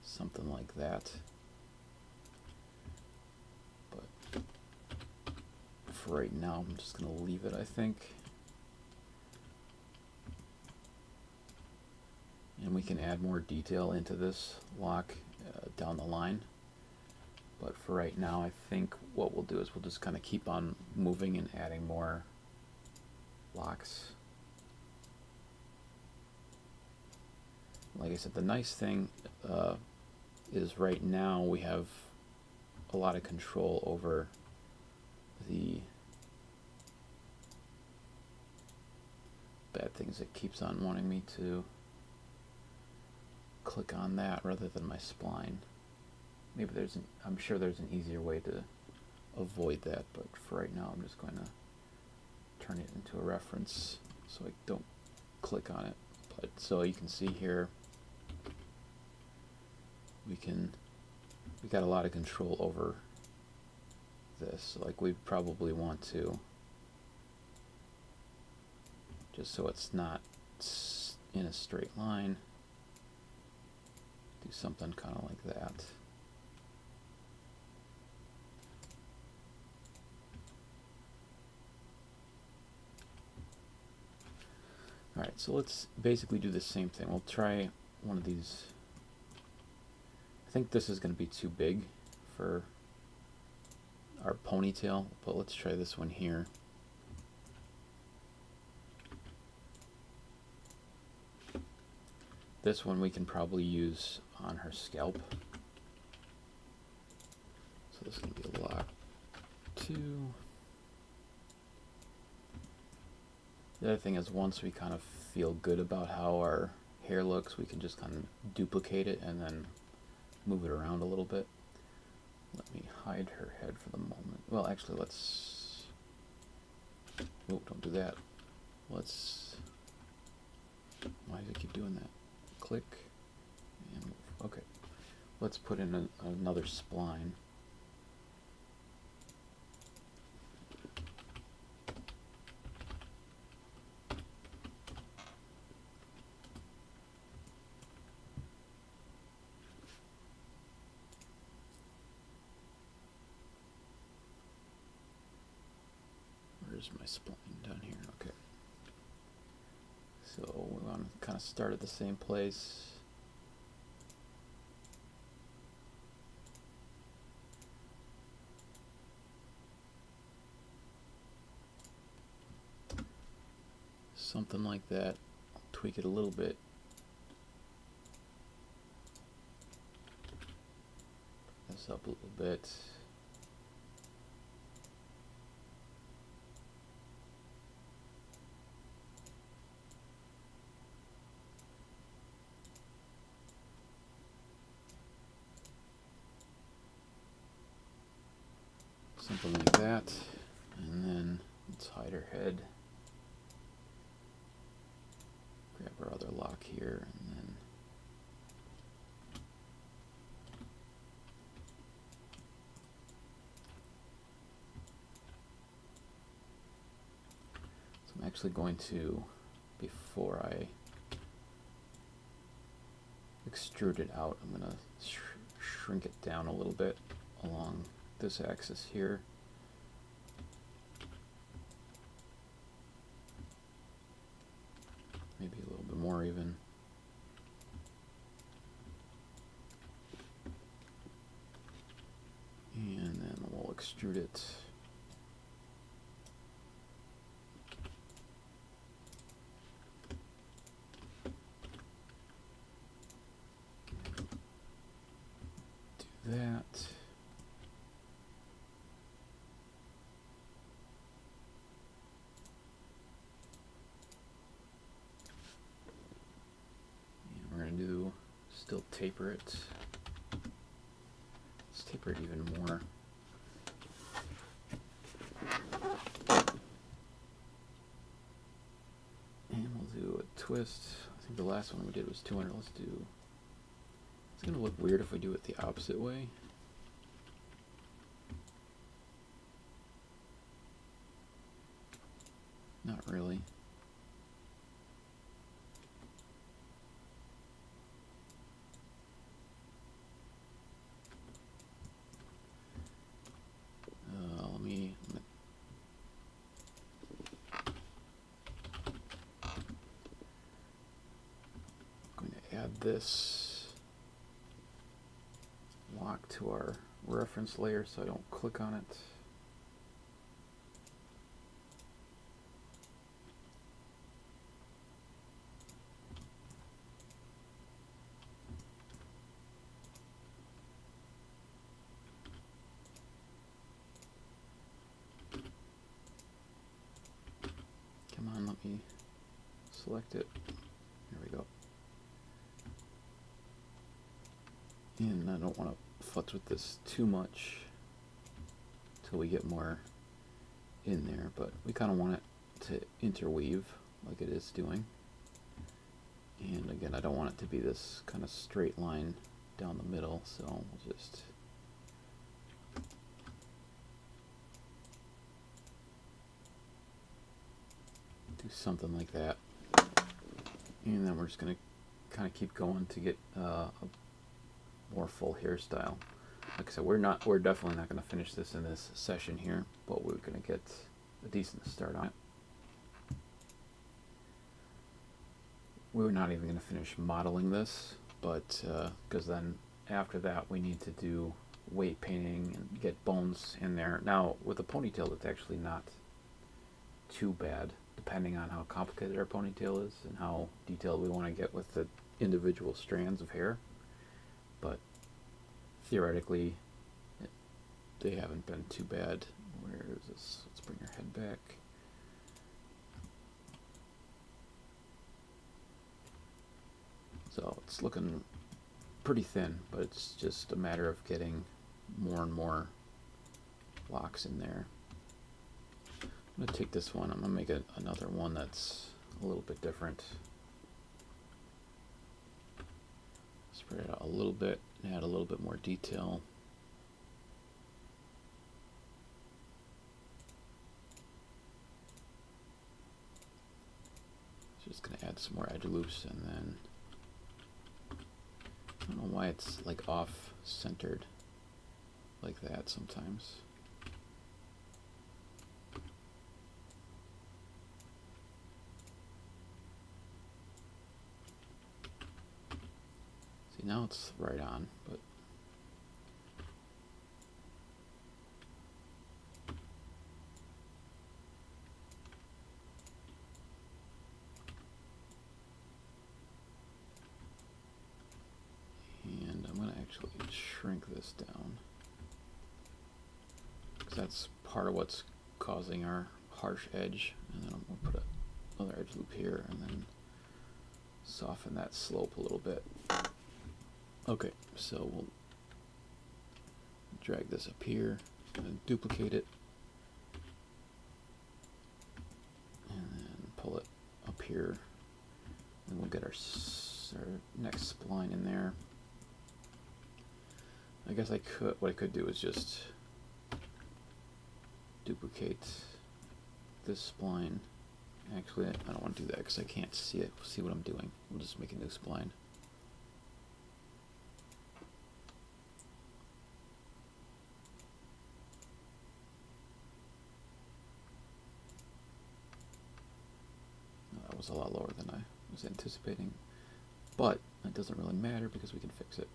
Something like that. But for right now, I'm just going to leave it, I think. And we can add more detail into this lock down the line. But for right now, I think what we'll do is we'll just kind of keep on moving and adding more locks. Like I said, the nice thing is right now we have a lot of control over the bad things. It keeps on wanting me to click on that rather than my spline. Maybe I'm sure there's an easier way to avoid that, but for right now I'm just going to turn it into a reference so I don't click on it. But so you can see here we got a lot of control over this. Like we probably want to, just so it's not in a straight line, do something kind of like that. Alright, so let's basically do the same thing. We'll try one of these. I think this is going to be too big for our ponytail, but let's try this one here. This one we can probably use on her scalp. So this is going to be a lock 2. The other thing is, once we kind of feel good about how our hair looks, we can just kind of duplicate it and then move it around a little bit. Let me hide her head for the moment. Well, actually, let's... Oh, don't do that. Let's... Why does it keep doing that? Click and move. Okay. Let's put in another spline. where's my spline? Down here. Okay. So we want to kind of start at the same place. Something like that. I'll tweak it a little bit. This up a little bit. Something like that. And then let's hide her head. Grab our other lock here, and then so I'm actually going to, before I extrude it out, I'm going to shrink it down a little bit along this axis here. Maybe a little bit more even. And then we'll extrude it. Do that. Still taper it. Let's taper it even more. And we'll do a twist. I think the last one we did was 200. Let's do. It's gonna look weird if we do it the opposite way. Not really. This lock to our reference layer so I don't click on it. Come on, let me select it. There we go. And I don't want to futz with this too much till we get more in there, but we kind of want it to interweave like it is doing. And again, I don't want it to be this kind of straight line down the middle, so we'll just do something like that. And then we're just going to kind of keep going to get a more full hairstyle. Like I said, we're definitely not going to finish this in this session here, but we're going to get a decent start on it. We're not even going to finish modeling this, but because then after that we need to do weight painting and get bones in there. Now with a ponytail, it's actually not too bad, depending on how complicated our ponytail is and how detailed we want to get with the individual strands of hair. But theoretically, they haven't been too bad. Where is this? Let's bring her head back. So it's looking pretty thin, but it's just a matter of getting more and more locks in there. I'm going to take this one, I'm going to make another one that's a little bit different. Spread it out a little bit and add a little bit more detail. Just going to add some more edge loops, and then I don't know why it's like off centered like that sometimes. See, now it's right on, but and I'm going to actually shrink this down because that's part of what's causing our harsh edge. And then I'm going to put another edge loop here and then soften that slope a little bit. Okay, so we'll drag this up here and duplicate it and then pull it up here, and we'll get our next spline in there. I guess what I could do is just duplicate this spline. Actually, I don't want to do that because I can't see what I'm doing. We'll just make a new spline. That was a lot lower than I was anticipating, but it doesn't really matter because we can fix it.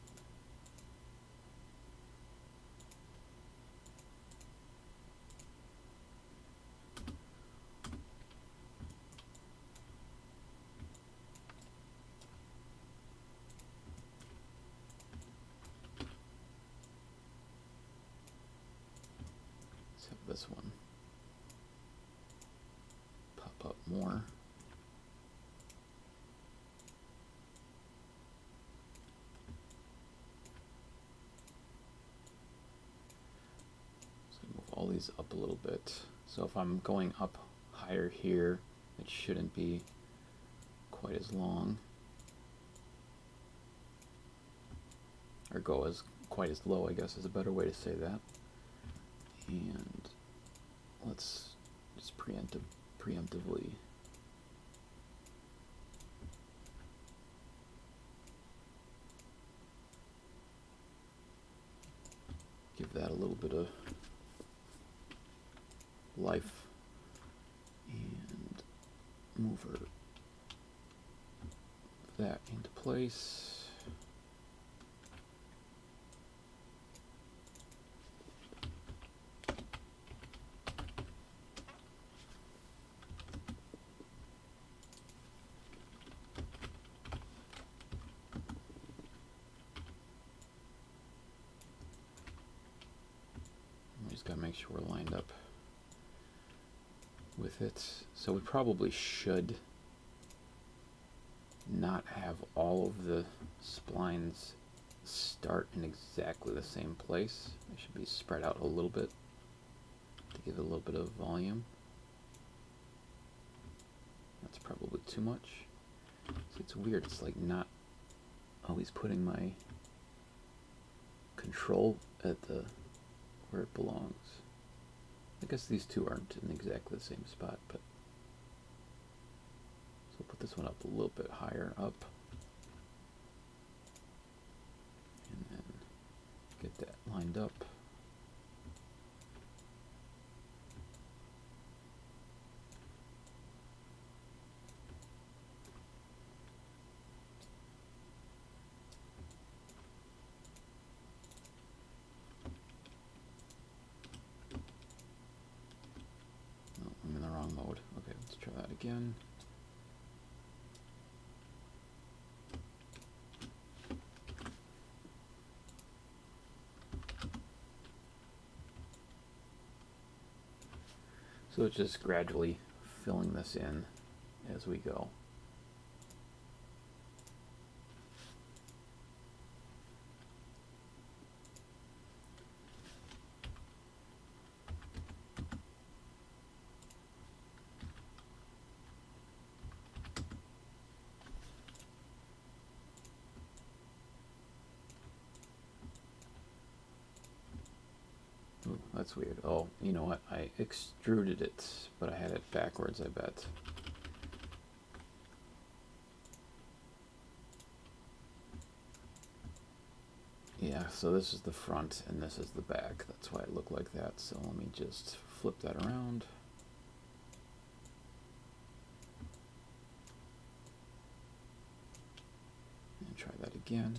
Let's have this one pop up more. All these up a little bit. So if I'm going up higher here, it shouldn't be quite as long, or go as quite as low, I guess is a better way to say that. And let's just preemptively give that a little bit of life and move that into place. We just gotta make sure we're lined up with it. So we probably should not have all of the splines start in exactly the same place. They should be spread out a little bit to give it a little bit of volume. That's probably too much. See, it's weird, it's like not always putting my control at where it belongs. I guess these two aren't in exactly the same spot, but so we'll put this one up a little bit higher up, and then get that lined up. Mode. Okay, let's try that again. So it's just gradually filling this in as we go. Ooh, that's weird. Oh, you know what? I extruded it, but I had it backwards, I bet. Yeah, so this is the front and this is the back. That's why it looked like that. So let me just flip that around. And try that again.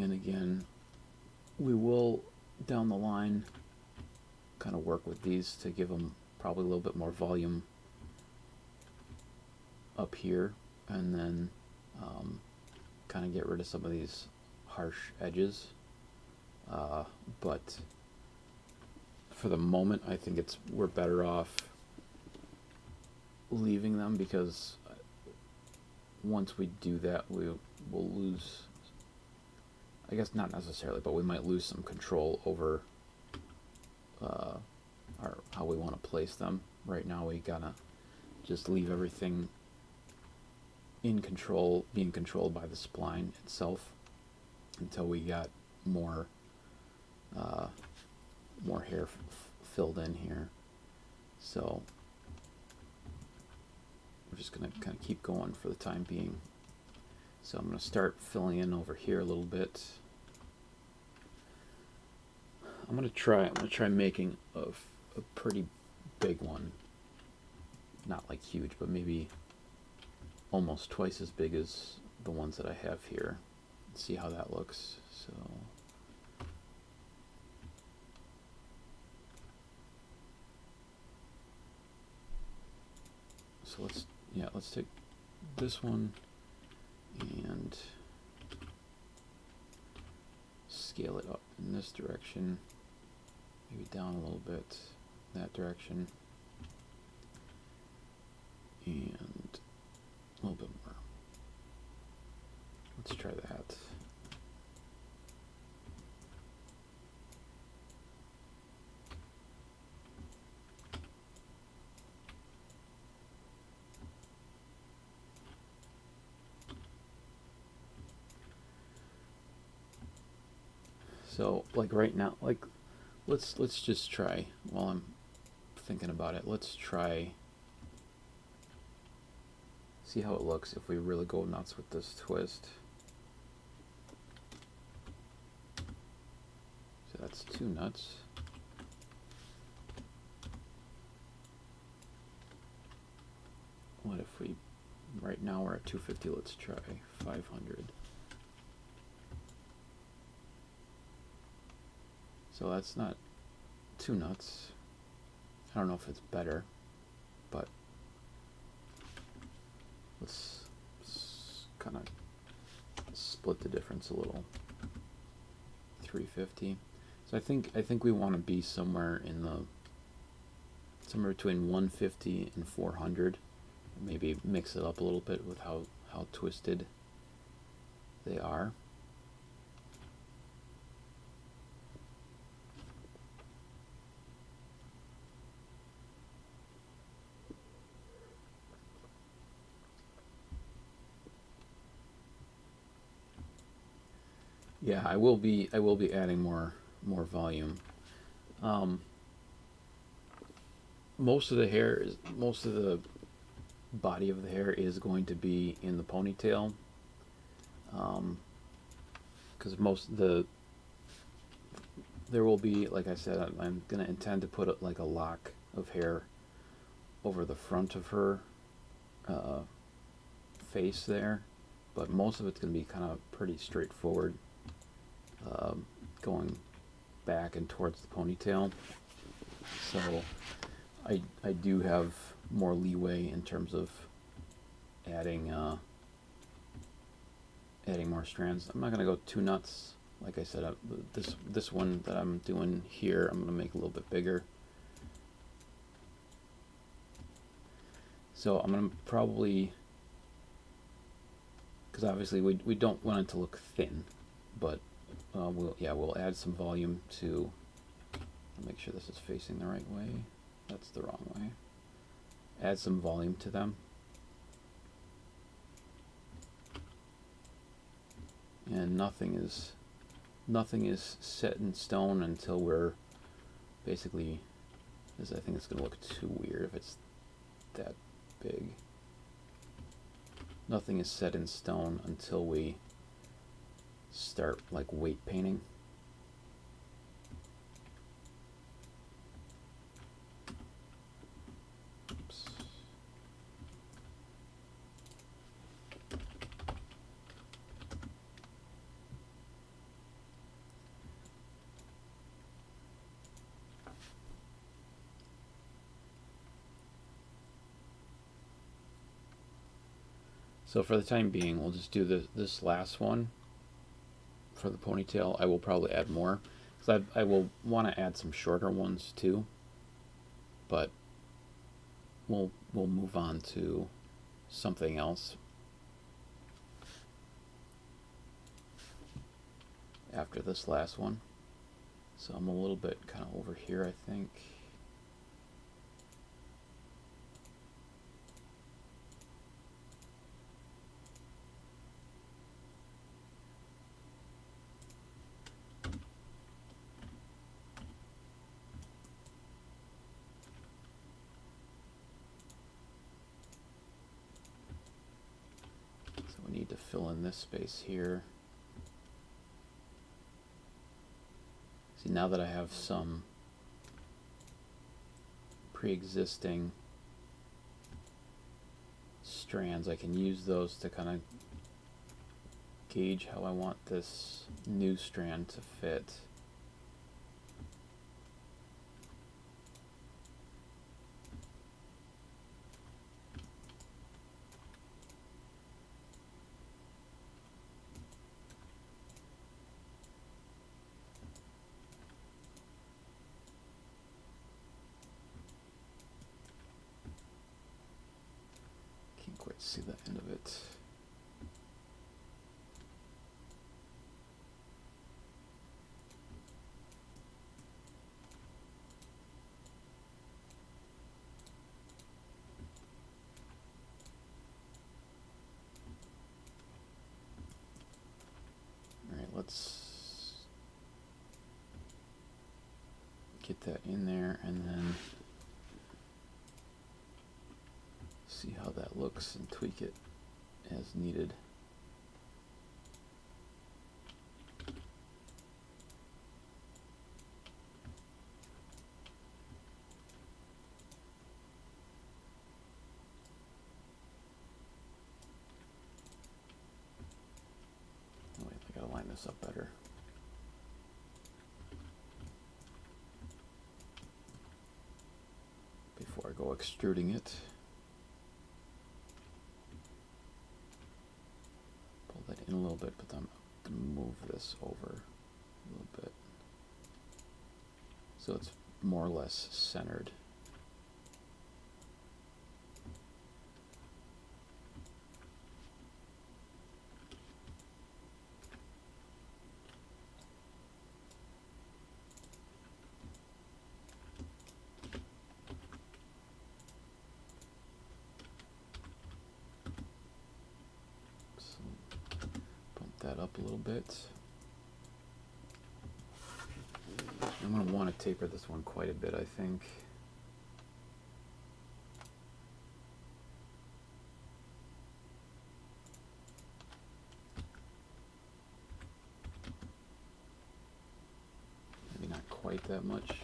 And again, we will down the line kind of work with these to give them probably a little bit more volume up here, and then kind of get rid of some of these harsh edges. But for the moment, I think we're better off leaving them, because once we do that, we'll lose, I guess not necessarily, but we might lose some control over how we want to place them. Right now we gotta just leave everything in control, being controlled by the spline itself, until we got more hair filled in here. So we're just gonna kind of keep going for the time being. So I'm gonna start filling in over here a little bit. I'm gonna try making a pretty big one. Not like huge, but maybe almost twice as big as the ones that I have here. Let's see how that looks. So let's take this one and scale it up in this direction, maybe down a little bit that direction, and a little bit more. Let's try that. So like right now, like let's just try, while I'm thinking about it, let's try, see how it looks if we really go nuts with this twist. So that's too nuts. What if we, right now we're at 250, let's try 500. So that's not too nuts. I don't know if it's better, but let's kind of split the difference a little. 350. So I think we want to be somewhere between 150 and 400. Maybe mix it up a little bit with how twisted they are. Yeah, I will be adding more volume. Most of the body of the hair is going to be in the ponytail, because there will be, like I said, I'm gonna intend to put like a lock of hair over the front of her face there, but most of it's gonna be kind of pretty straightforward, going back and towards the ponytail. So I do have more leeway in terms of adding more strands. I'm not gonna go too nuts. Like I said, this one that I'm doing here, I'm gonna make a little bit bigger. So I'm gonna probably, because obviously we don't want it to look thin, but we'll add some volume to make sure this is facing the right way. That's the wrong way. Add some volume to them. And nothing is set in stone until we're basically, because I think it's going to look too weird if it's that big. Nothing is set in stone until we start like weight painting. Oops. So for the time being, we'll just do this last one for the ponytail. I will probably add more, because I will want to add some shorter ones too, but we'll move on to something else after this last one. So I'm a little bit kind of over here, I think. So we need to fill in this space here. See, now that I have some pre-existing strands, I can use those to kind of gauge how I want this new strand to fit. Quite see the end of it. All right, let's get that in there and then see how that looks and tweak it as needed. Oh, wait, I gotta line this up better. Before I go extruding it. That in a little bit, but I'm going to move this over a little bit so it's more or less centered. That up a little bit. I'm going to want to taper this one quite a bit, I think. Maybe not quite that much.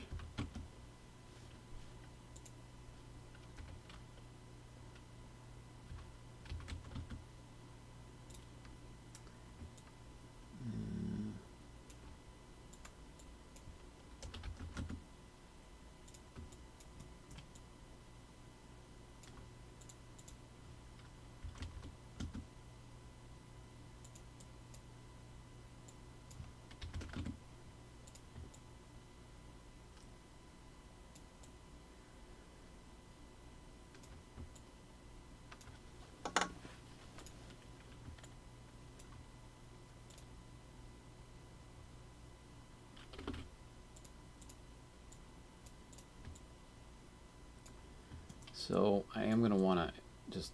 So I am going to want to just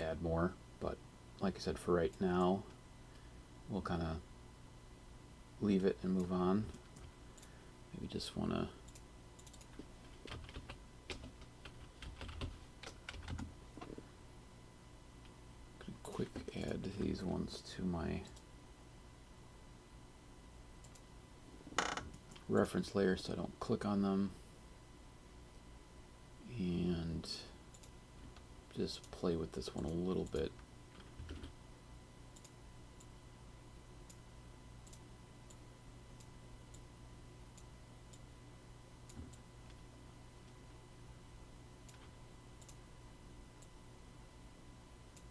add more, but like I said, for right now, we'll kind of leave it and move on. Maybe just want to quick add these ones to my reference layer so I don't click on them. And just play with this one a little bit.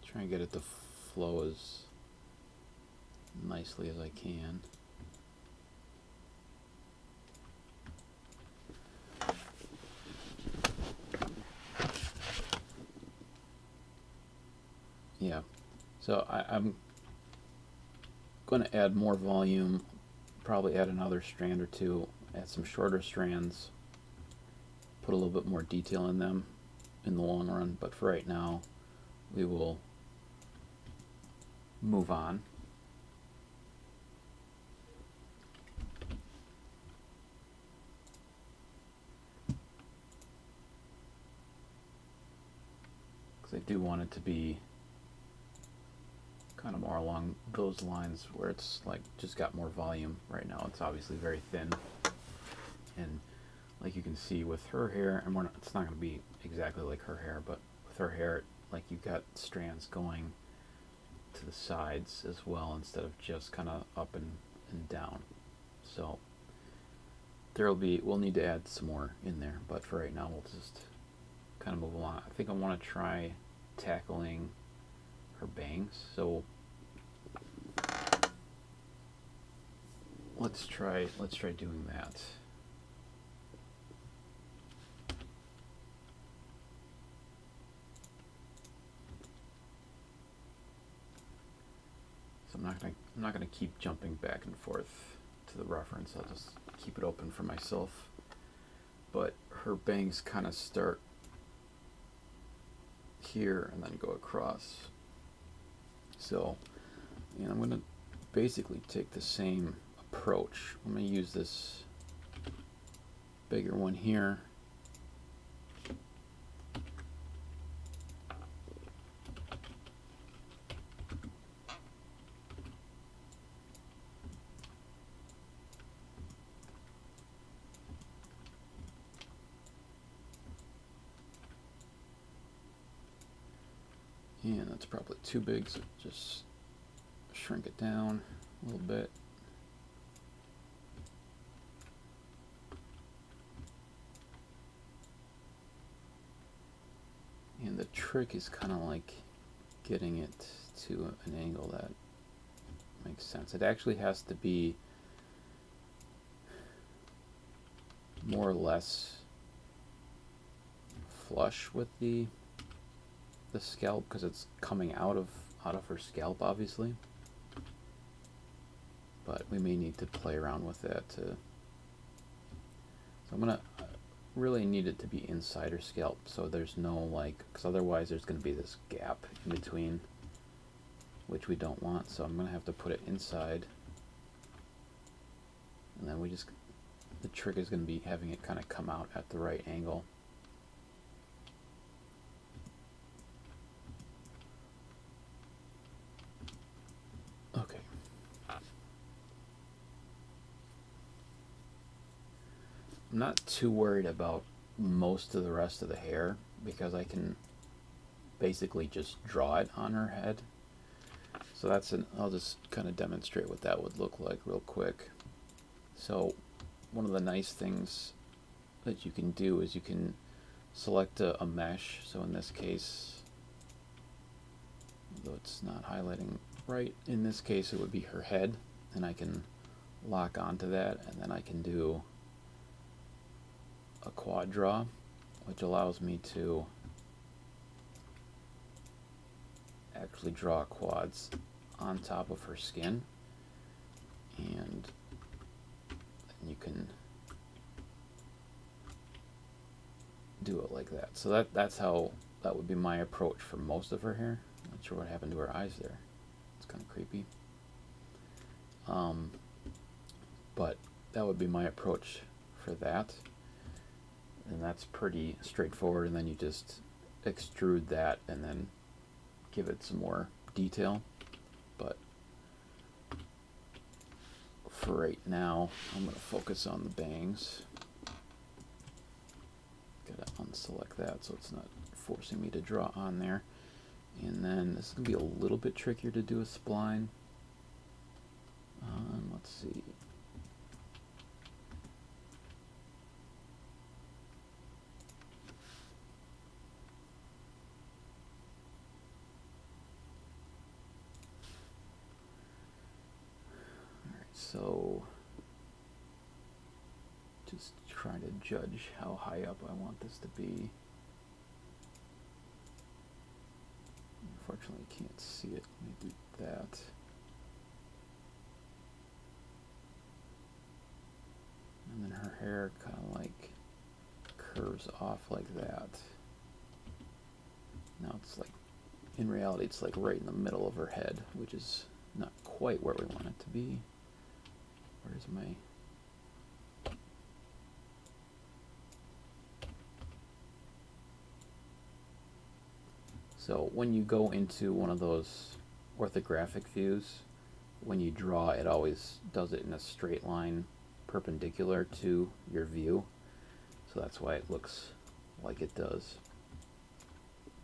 Try and get it to flow as nicely as I can. Yeah, so I'm going to add more volume, probably add another strand or two, add some shorter strands, put a little bit more detail in them in the long run, but for right now we will move on. Because I do want it to be kind of more along those lines where it's like just got more volume. Right now it's obviously very thin, and like you can see with her hair, and it's not going to be exactly like her hair, but with her hair, like you got strands going to the sides as well instead of just kind of up and down. So we'll need to add some more in there, but for right now we'll just kind of move along. I think I want to try tackling her bangs, so let's try doing that. So I'm not gonna keep jumping back and forth to the reference. I'll just keep it open for myself. But her bangs kind of start here and then go across. So, and I'm gonna basically take the same approach. I'm gonna use this bigger one here. And that's probably too big, so just shrink it down a little bit. And the trick is kind of like getting it to an angle that makes sense. It actually has to be more or less flush with the scalp, because it's coming out of her scalp, obviously. But we may need to play around with that too. So I'm gonna really need it to be inside her scalp, so there's no like, because otherwise there's going to be this gap in between, which we don't want. So I'm going to have to put it inside, and then the trick is going to be having it kind of come out at the right angle. Okay. I'm not too worried about most of the rest of the hair because I can basically just draw it on her head. So I'll just kind of demonstrate what that would look like real quick. So one of the nice things that you can do is you can select a mesh. So in this case, although it's not highlighting right, in this case it would be her head, and I can lock onto that, and then I can do a quad draw, which allows me to actually draw quads on top of her skin, and you can do it like that. So that's how that would be my approach for most of her hair. Not sure what happened to her eyes there. It's kind of creepy. But that would be my approach for that. And that's pretty straightforward, and then you just extrude that and then give it some more detail. But for right now, I'm going to focus on the bangs. Gotta unselect that so it's not forcing me to draw on there. And then this is going to be a little bit trickier to do a spline. Let's see. So just trying to judge how high up I want this to be. Unfortunately, you can't see it. Let me do that. And then her hair kind of like curves off like that. Now it's like, in reality, it's like right in the middle of her head, which is not quite where we want it to be. Where's my... So when you go into one of those orthographic views, when you draw, it always does it in a straight line perpendicular to your view. So that's why it looks like it does.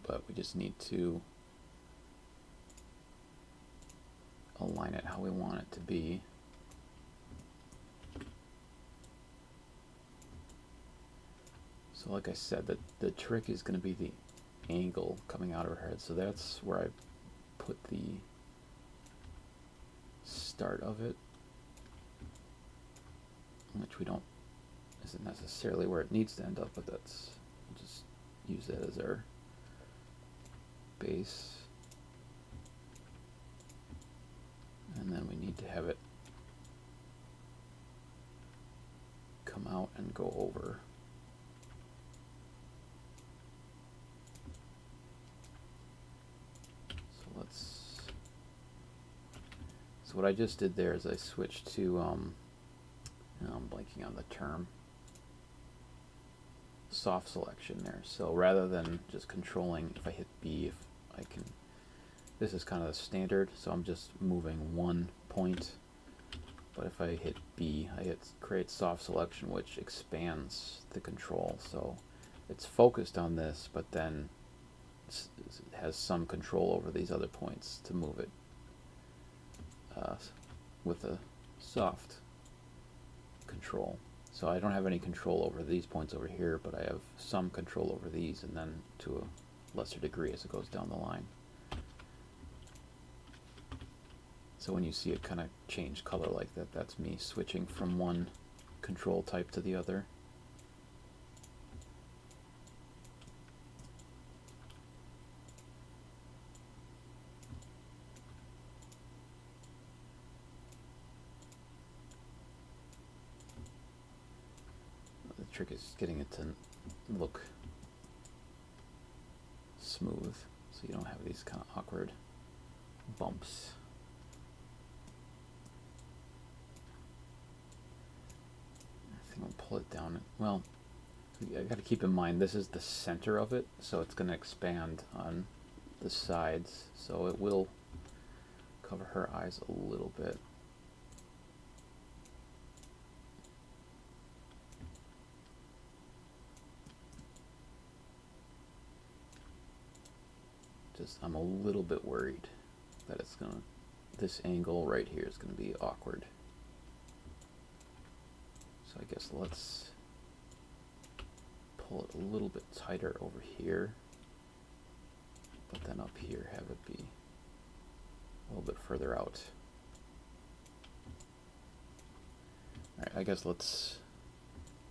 But we just need to align it how we want it to be. So like I said, the trick is going to be the angle coming out of her head. So that's where I put the start of it, which we don't, isn't necessarily where it needs to end up, but that's, we'll just use that as our base. And then we need to have it come out and go over. So what I just did there is I switched to, I'm blanking on the term, soft selection there. So rather than just controlling, if I hit B, if I can, this is kind of the standard, so I'm just moving one point. But if I hit B, I hit create soft selection, which expands the control. So it's focused on this, but then it has some control over these other points to move it with a soft control. So I don't have any control over these points over here, but I have some control over these, and then to a lesser degree as it goes down the line. So when you see it kind of change color like that, that's me switching from one control type to the other. The trick is getting it to look smooth, so you don't have these kind of awkward bumps. I think I'll pull it down. Well, I got to keep in mind this is the center of it, so it's going to expand on the sides, so it will cover her eyes a little bit. I'm a little bit worried that it's gonna, this angle right here is gonna be awkward. So I guess let's pull it a little bit tighter over here, but then up here have it be a little bit further out. Alright, I guess let's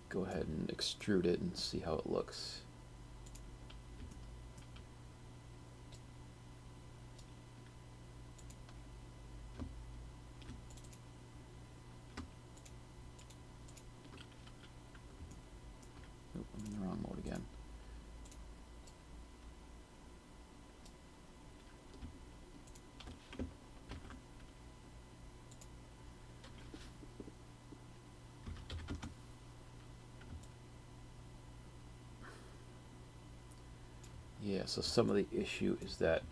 go ahead and extrude it and see how it looks. I'm in the wrong mode again. Yeah, so some of the issue is that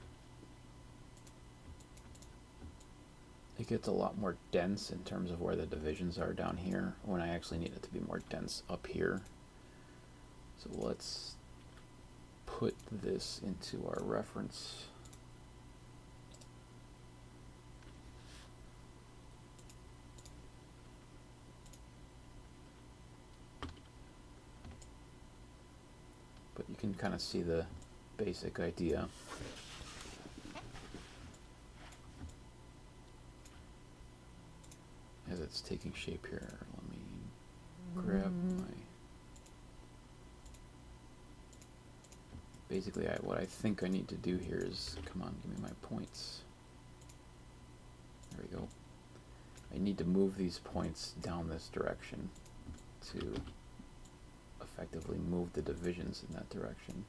it gets a lot more dense in terms of where the divisions are down here, when I actually need it to be more dense up here. So let's put this into our reference. But you can kind of see the basic idea. as it's taking shape here, let me grab my... Basically, what I think I need to do here is, come on, give me my points. There we go. I need to move these points down this direction to effectively move the divisions in that direction.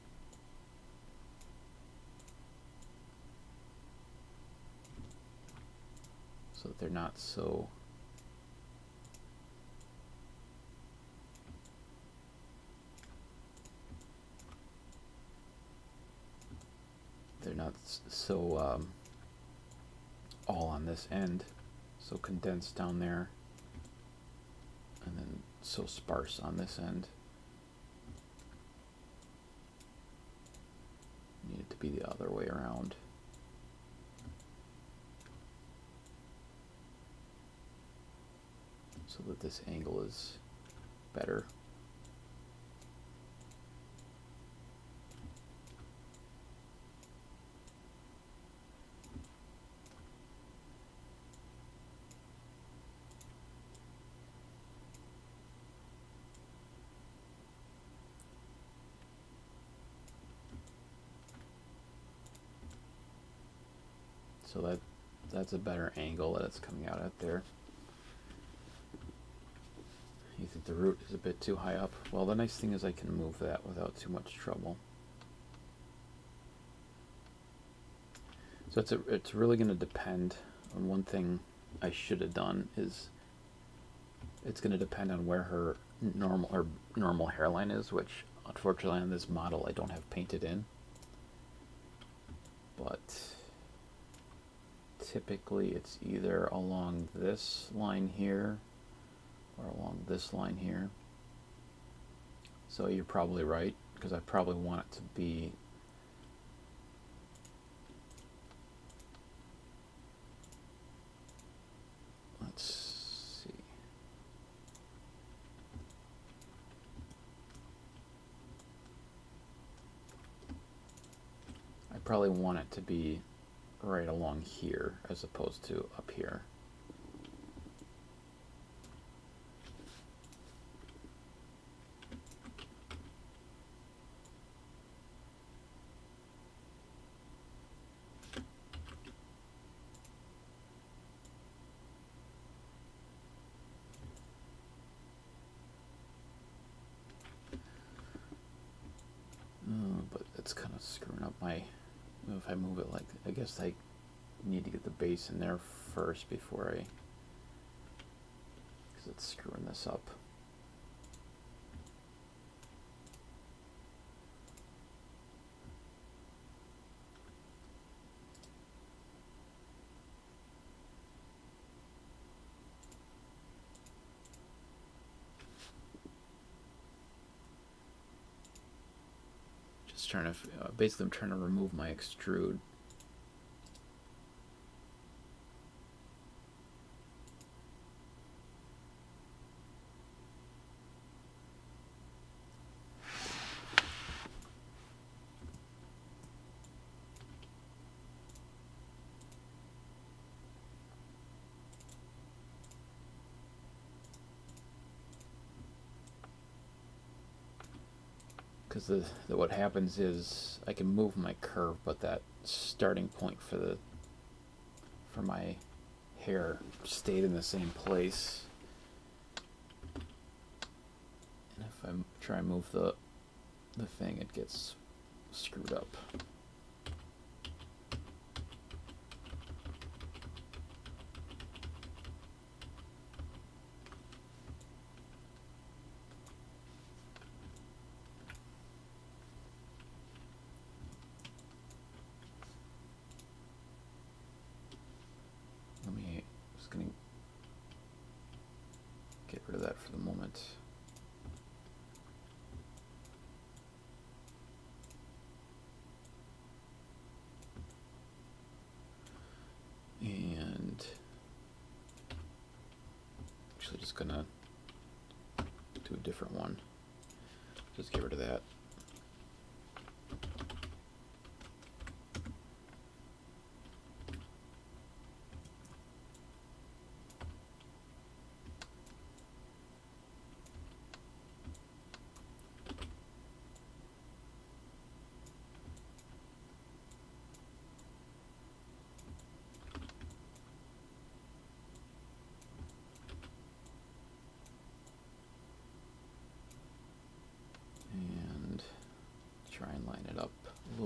So that they're not so... They're not so all on this end, so condensed down there, and then so sparse on this end. Need it to be the other way around. So that this angle is better. So that's a better angle that it's coming out at there. You think the root is a bit too high up? Well, the nice thing is I can move that without too much trouble. So it's really going to depend on one thing I should have done is it's going to depend on where her normal hairline is, which unfortunately on this model I don't have painted in. But typically it's either along this line here or along this line here. So you're probably right, because I probably want it to be probably want it to be right along here as opposed to up here. But it's kind of screwing up my... If I move it like, I guess I need to get the base in there first before I, because it's screwing this up. Just trying to, basically I'm trying to remove my extrude. Because what happens is I can move my curve, but that starting point for my hair stayed in the same place. And if I try and move the thing, it gets screwed up. Get rid of that for the moment. And actually just gonna do a different one. Just get rid of that.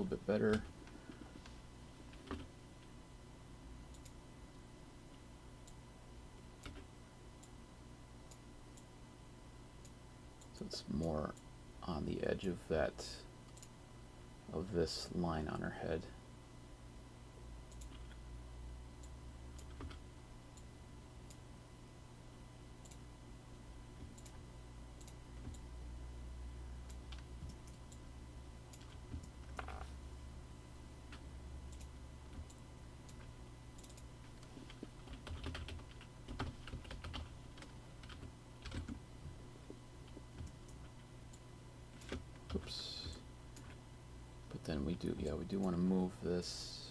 bit better. So it's more on the edge of this line on her head. Oops. But then we do want to move this.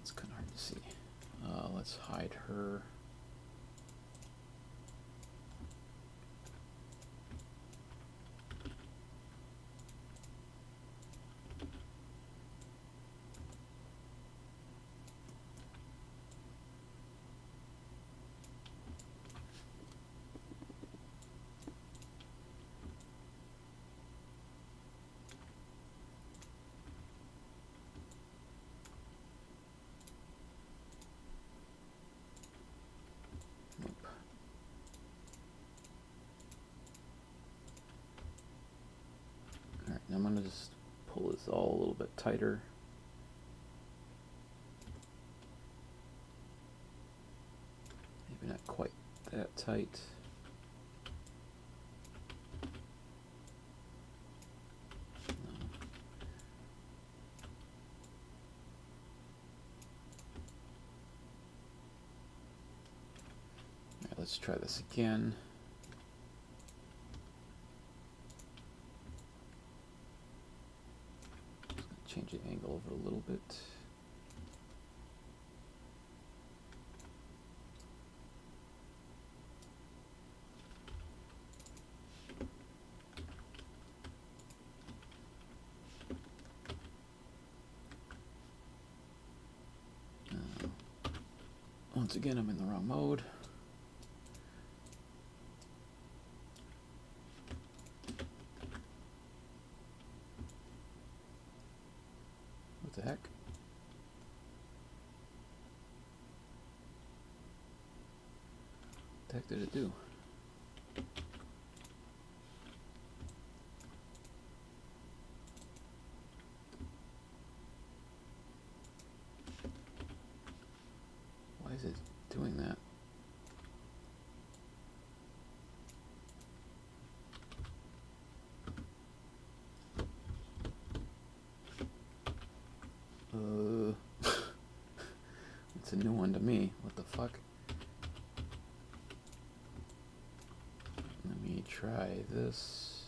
It's kind of hard to see. Let's hide her. Alright, now I'm going to just pull this all a little bit tighter. Maybe not quite that tight. Alright, let's try this again. Change the angle over a little bit. Once again, I'm in the wrong mode. What the heck? What the heck did it do? Why is it doing that? It's a new one to me. What the fuck? Let me try this.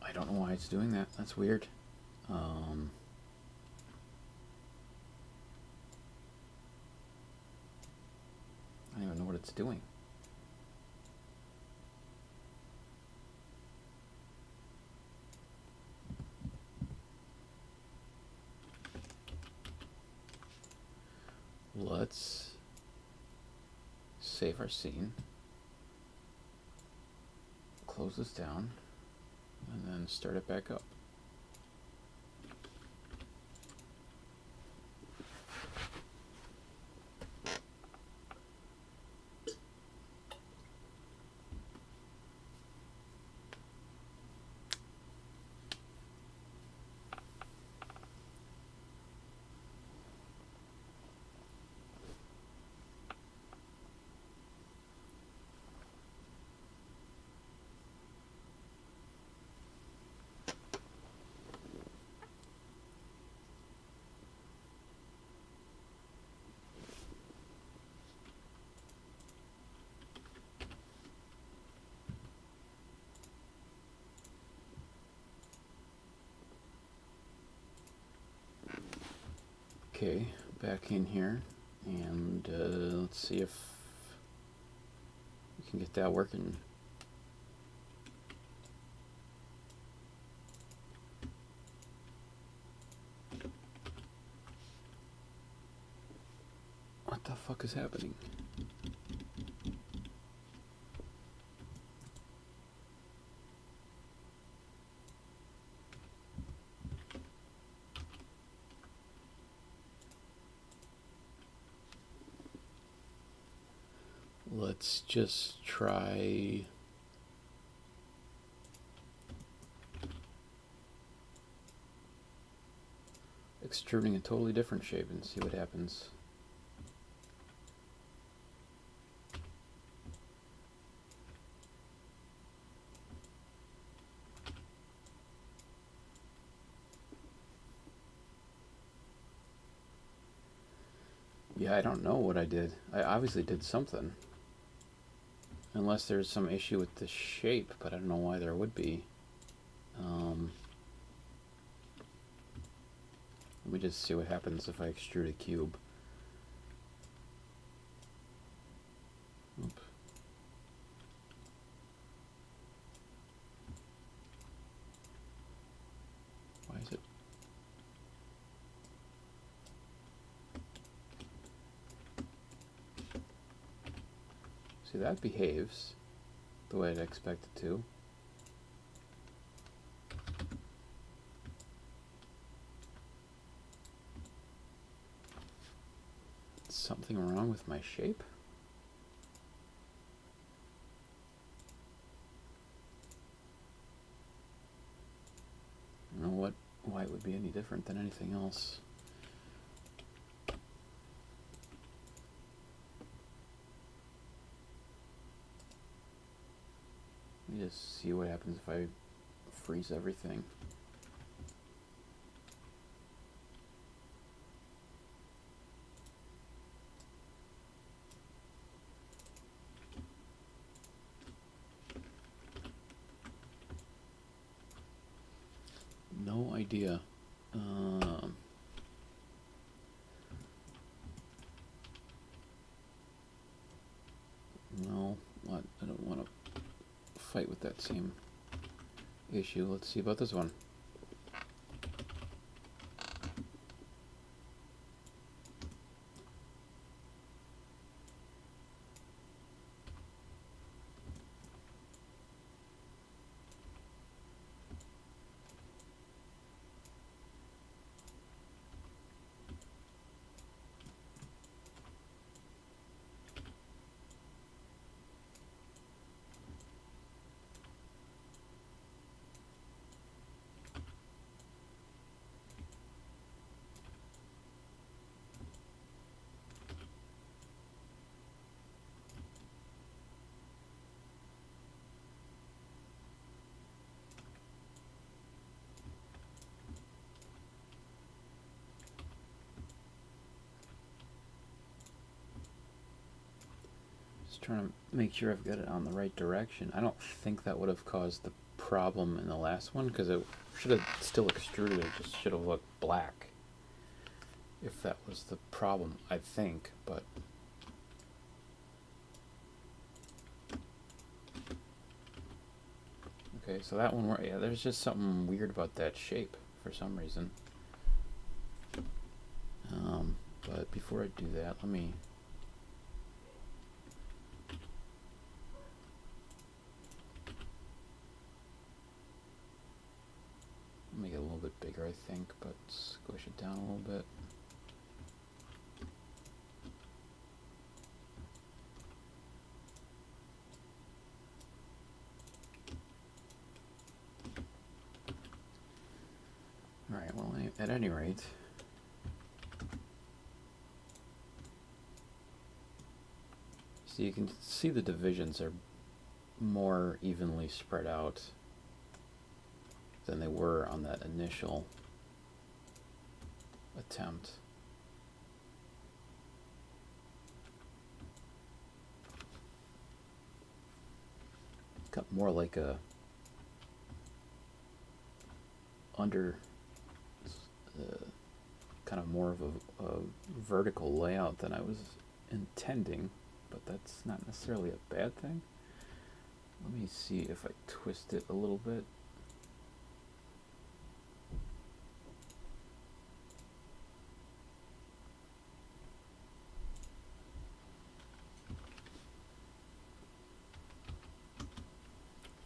I don't know why it's doing that. That's weird. I don't even know what it's doing. Let's save our scene. Close this down. And then start it back up. Okay, back in here and let's see if we can get that working. What the fuck is happening? Let's just try extruding a totally different shape and see what happens. Yeah, I don't know what I did. I obviously did something. Unless there's some issue with the shape, but I don't know why there would be. Let me just see what happens if I extrude a cube. Oop. Why is it? See, that behaves the way I'd expect it to. Something wrong with my shape? I don't know why it would be any different than anything else. Let me just see what happens if I freeze everything. No idea. No, what? I don't want to fight with that same issue. Let's see about this one. Just trying to make sure I've got it on the right direction. I don't think that would have caused the problem in the last one, because it should have still extruded. It just should have looked black if that was the problem, I think. But okay, so that one, yeah, there's just something weird about that shape for some reason. But before I do that, let me make it a little bit bigger, I think, but squish it down a little bit. Alright, well, at any rate, so you can see the divisions are more evenly spread out than they were on that initial attempt. Got more like a kind of more of a vertical layout than I was intending, but that's not necessarily a bad thing. Let me see if I twist it a little bit.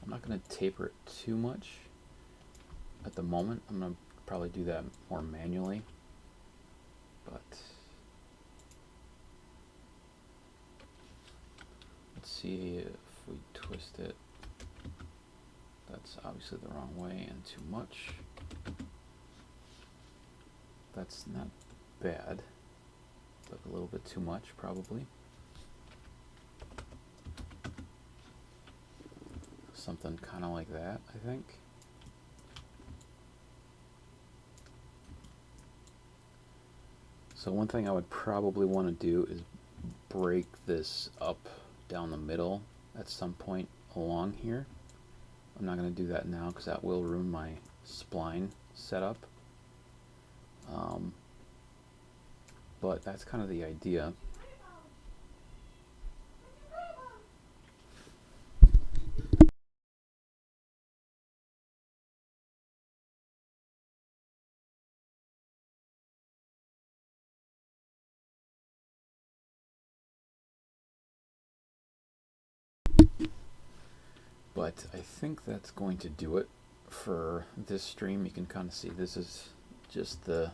I'm not going to taper it too much at the moment. I'm going to probably do that more manually, but let's see if we twist it. That's obviously the wrong way and too much. That's not bad, but a little bit too much probably. Something kind of like that, I think. So one thing I would probably want to do is break this up down the middle at some point along here. I'm not going to do that now because that will ruin my spline setup. But that's kind of the idea. But I think that's going to do it for this stream. You can kind of see this is just the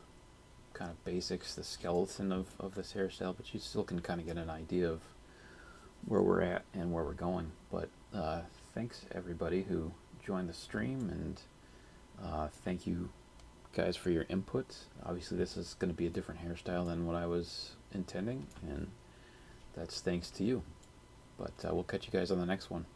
kind of basics, the skeleton of this hairstyle, but you still can kind of get an idea of where we're at and where we're going. But thanks everybody who joined the stream, and thank you guys for your input. Obviously this is going to be a different hairstyle than what I was intending, and that's thanks to you. But we'll catch you guys on the next one.